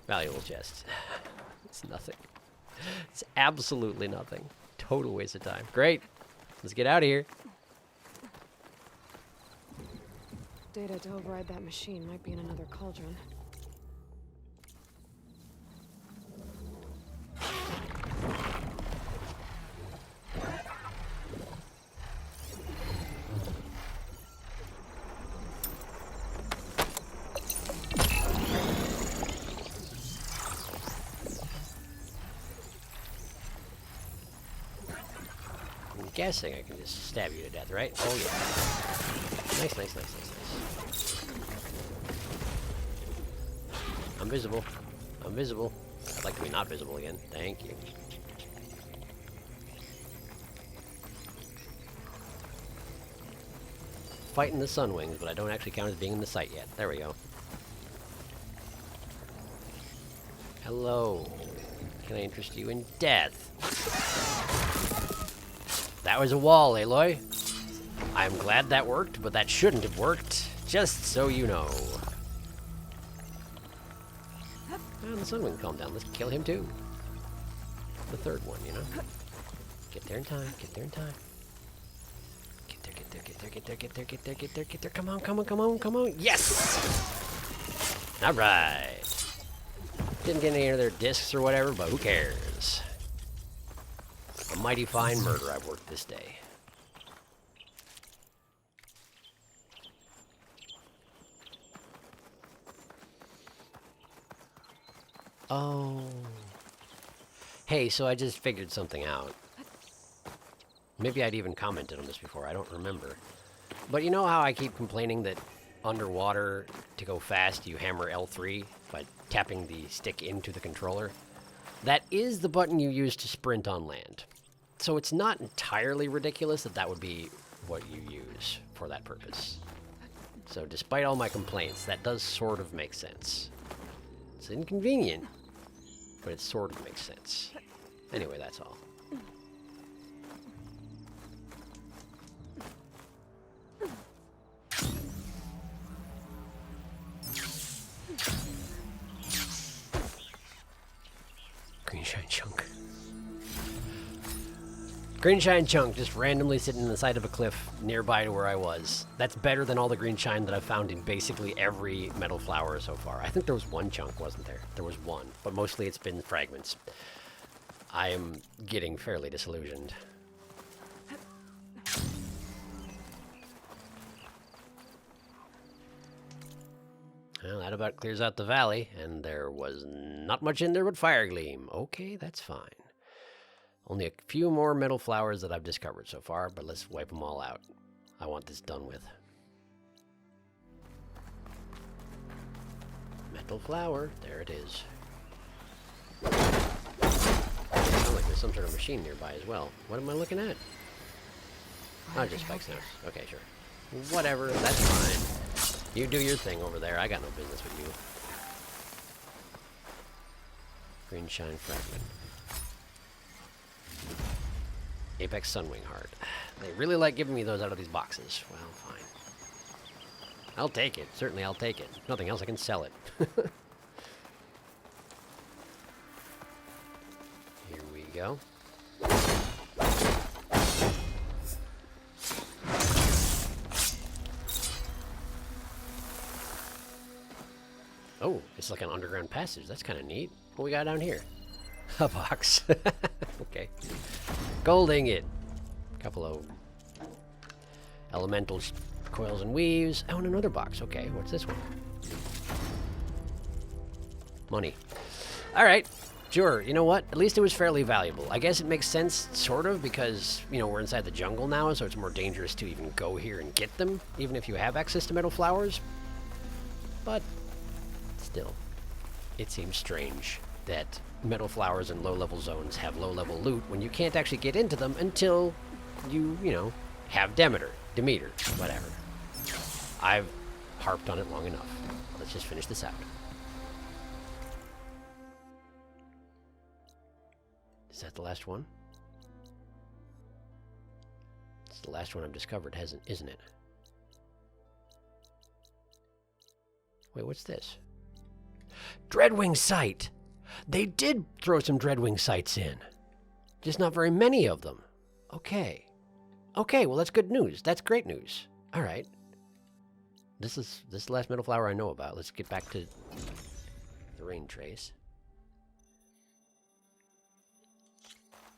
Valuable chest. It's nothing. It's absolutely nothing. Total waste of time. Great. Let's get out of here. Data to override that machine might be in another cauldron. I'm guessing I can just stab you to death, right? Oh yeah. Nice. I'm visible. I'm visible. I'd like to be not visible again. Thank you. Fighting the Sunwings, but I don't actually count as being in the sight yet. There we go. Hello. Can I interest you in death? That was a wall, Aloy. I'm glad that worked, but that shouldn't have worked. Just so you know. Oh, the Sunwing calmed down. Let's kill him too. The third one, you know. Get there in time. Get there in time. Get there. Come on. Yes! Alright. Didn't get any of their discs or whatever, but who cares? A mighty fine murder I've worked this day. Oh. Hey, so I just figured something out. Maybe I'd even commented on this before, I don't remember. But you know how I keep complaining that underwater, to go fast, you hammer L3 by tapping the stick into the controller? That is the button you use to sprint on land. So it's not entirely ridiculous that that would be what you use for that purpose. So despite all my complaints, that does sort of make sense. It's inconvenient, but it sort of makes sense. Anyway, that's all. Green shine chunk. Green shine chunk just randomly sitting on the side of a cliff nearby to where I was. That's better than all the green shine that I've found in basically every metal flower so far. I think there was one chunk, wasn't there? There was one, but mostly it's been fragments. I am getting fairly disillusioned. Well, that about clears out the valley, and there was not much in there but Firegleam. Okay, that's fine. Only a few more metal flowers that I've discovered so far, but let's wipe them all out. I want this done with. Metal flower, there it is. Sounds like there's some sort of machine nearby as well. What am I looking at? Oh, just spikes now. Okay, sure. Whatever, that's fine. You do your thing over there. I got no business with you. Green shine fragment. Apex Sunwing Heart. They really like giving me those out of these boxes. Well, fine. I'll take it. Certainly I'll take it. If nothing else, I can sell it. Here we go. Oh, it's like an underground passage. That's kind of neat. What we got down here? A box. Okay. Golding it. Couple of elemental coils and weaves. Oh, and another box. Okay, what's this one? Money. All right. Sure. You know what? At least it was fairly valuable. I guess it makes sense, sort of, because, you know, we're inside the jungle now, so it's more dangerous to even go here and get them, even if you have access to metal flowers. But still, it seems strange that metal flowers in low-level zones have low-level loot when you can't actually get into them until you know, have Demeter, whatever. I've harped on it long enough. Let's just finish this out. Is that the last one? It's the last one I've discovered, isn't it? Wait, what's this? Dreadwing Sight! They did throw some Dreadwing Sights in. Just not very many of them. Okay. Okay, well that's good news. That's great news. Alright. This is the last metal flower I know about. Let's get back to the rain trace.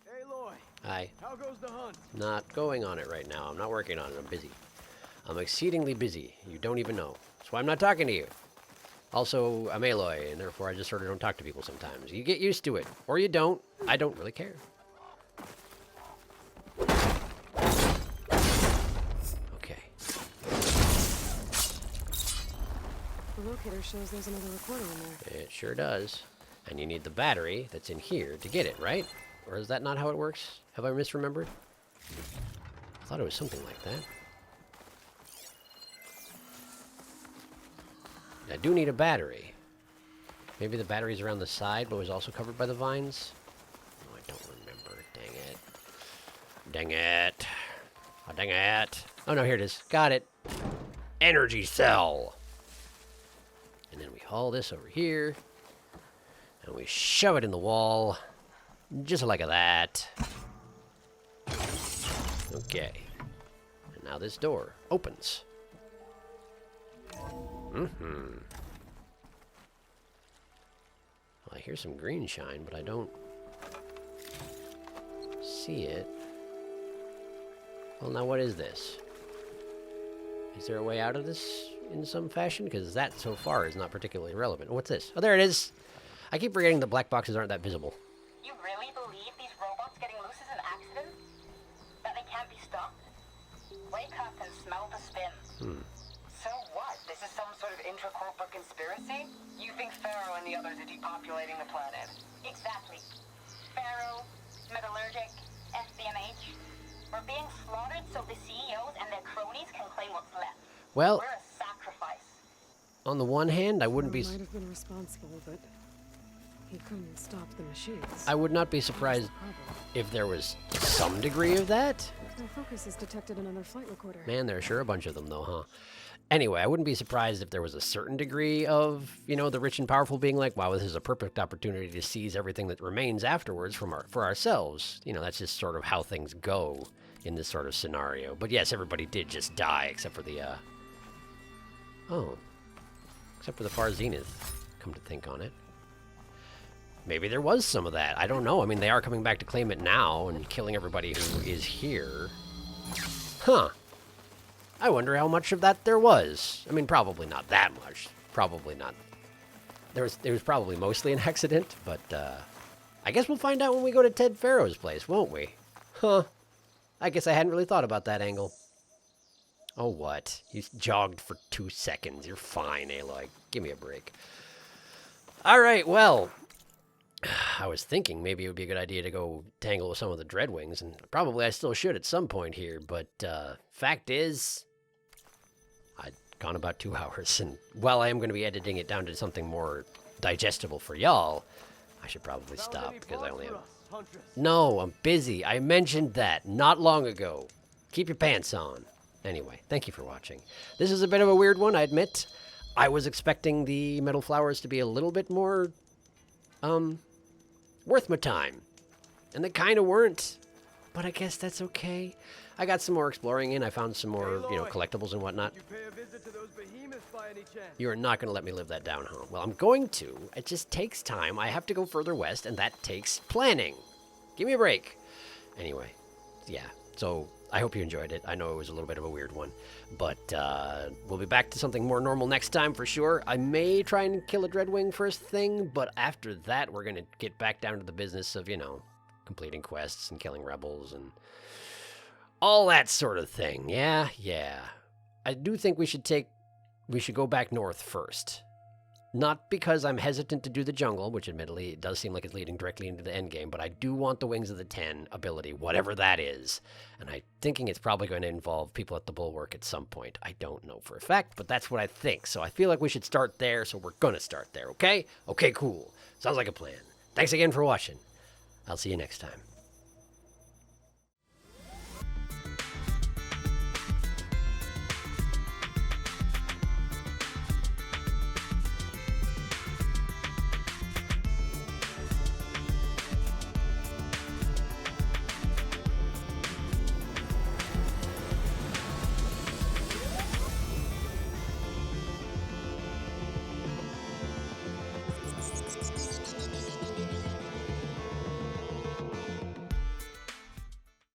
Hey, Loy. Hi. How goes the hunt? Not going on it right now. I'm not working on it. I'm busy. I'm exceedingly busy. You don't even know. That's why I'm not talking to you. Also, I'm Aloy, and therefore I just sort of don't talk to people sometimes. You get used to it. Or you don't. I don't really care. Okay. The locator shows there's another recorder in there. It sure does. And you need the battery that's in here to get it, right? Or is that not how it works? Have I misremembered? I thought it was something like that. I do need a battery. Maybe the battery's around the side, but was also covered by the vines? Oh, I don't remember. Dang it. Dang it. Oh, dang it. Oh, no, here it is. Got it. Energy cell. And then we haul this over here. And we shove it in the wall. Just like that. Okay. And now this door opens. Mm-hmm. Well, I hear some green shine, but I don't see it. Well, now what is this? Is there a way out of this in some fashion? Because that, so far, is not particularly relevant. What's this? Oh, there it is! I keep forgetting that black boxes aren't that visible. You really believe these robots getting loose is an accident? That they can't be stopped? Wake up and smell the spin. So what? This is some sort of intracorporate conspiracy? You think Pharaoh and the others are depopulating the planet? Exactly. Pharaoh, Metallurgic, SBMH. We're being slaughtered so the CEOs and their cronies can claim what's left. Well, We're a sacrifice. On the one hand, I wouldn't be... Might have been responsible, but he couldn't stop the machines. I would not be That's the surprised problem. if there was some degree of that. Their focus has detected another flight recorder. Man, there are sure a bunch of them, though, huh? Anyway, I wouldn't be surprised if there was a certain degree of, you know, the rich and powerful being like, wow, this is a perfect opportunity to seize everything that remains afterwards for ourselves. You know, that's just sort of how things go in this sort of scenario. But yes, everybody did just die, except for the, except for the far zenith, come to think on it. Maybe there was some of that. I don't know. I mean, they are coming back to claim it now and killing everybody who is here. Huh. I wonder how much of that there was. I mean, probably not that much. Probably not. It was probably mostly an accident, but I guess we'll find out when we go to Ted Farrow's place, won't we? Huh. I guess I hadn't really thought about that angle. Oh, what? You jogged for 2 seconds. You're fine, Aloy. Give me a break. All right, well, I was thinking maybe it would be a good idea to go tangle with some of the Dreadwings, and probably I still should at some point here, but fact is, I'd gone about 2 hours, and while I am going to be editing it down to something more digestible for y'all, I should probably stop, because I only have... No, I'm busy. I mentioned that not long ago. Keep your pants on. Anyway, thank you for watching. This is a bit of a weird one, I admit. I was expecting the metal flowers to be a little bit more, worth my time. And they kind of weren't. But I guess that's okay. I got some more exploring in. I found some more, you know, collectibles and whatnot. You pay a visit to those behemoths by any chance? You are not going to let me live that down, huh? Well, I'm going to. It just takes time. I have to go further west, and that takes planning. Give me a break. Anyway, yeah. So I hope you enjoyed it. I know it was a little bit of a weird one. But we'll be back to something more normal next time for sure. I may try and kill a Dreadwing first thing, but after that, we're going to get back down to the business of, you know, completing quests and killing rebels and all that sort of thing. Yeah. I do think we should go back north first. Not because I'm hesitant to do the jungle, which admittedly it does seem like it's leading directly into the endgame, but I do want the Wings of the Ten ability, whatever that is. And I'm thinking it's probably going to involve people at the Bulwark at some point. I don't know for a fact, but that's what I think. So I feel like we should start there, so we're going to start there, okay? Okay, cool. Sounds like a plan. Thanks again for watching. I'll see you next time.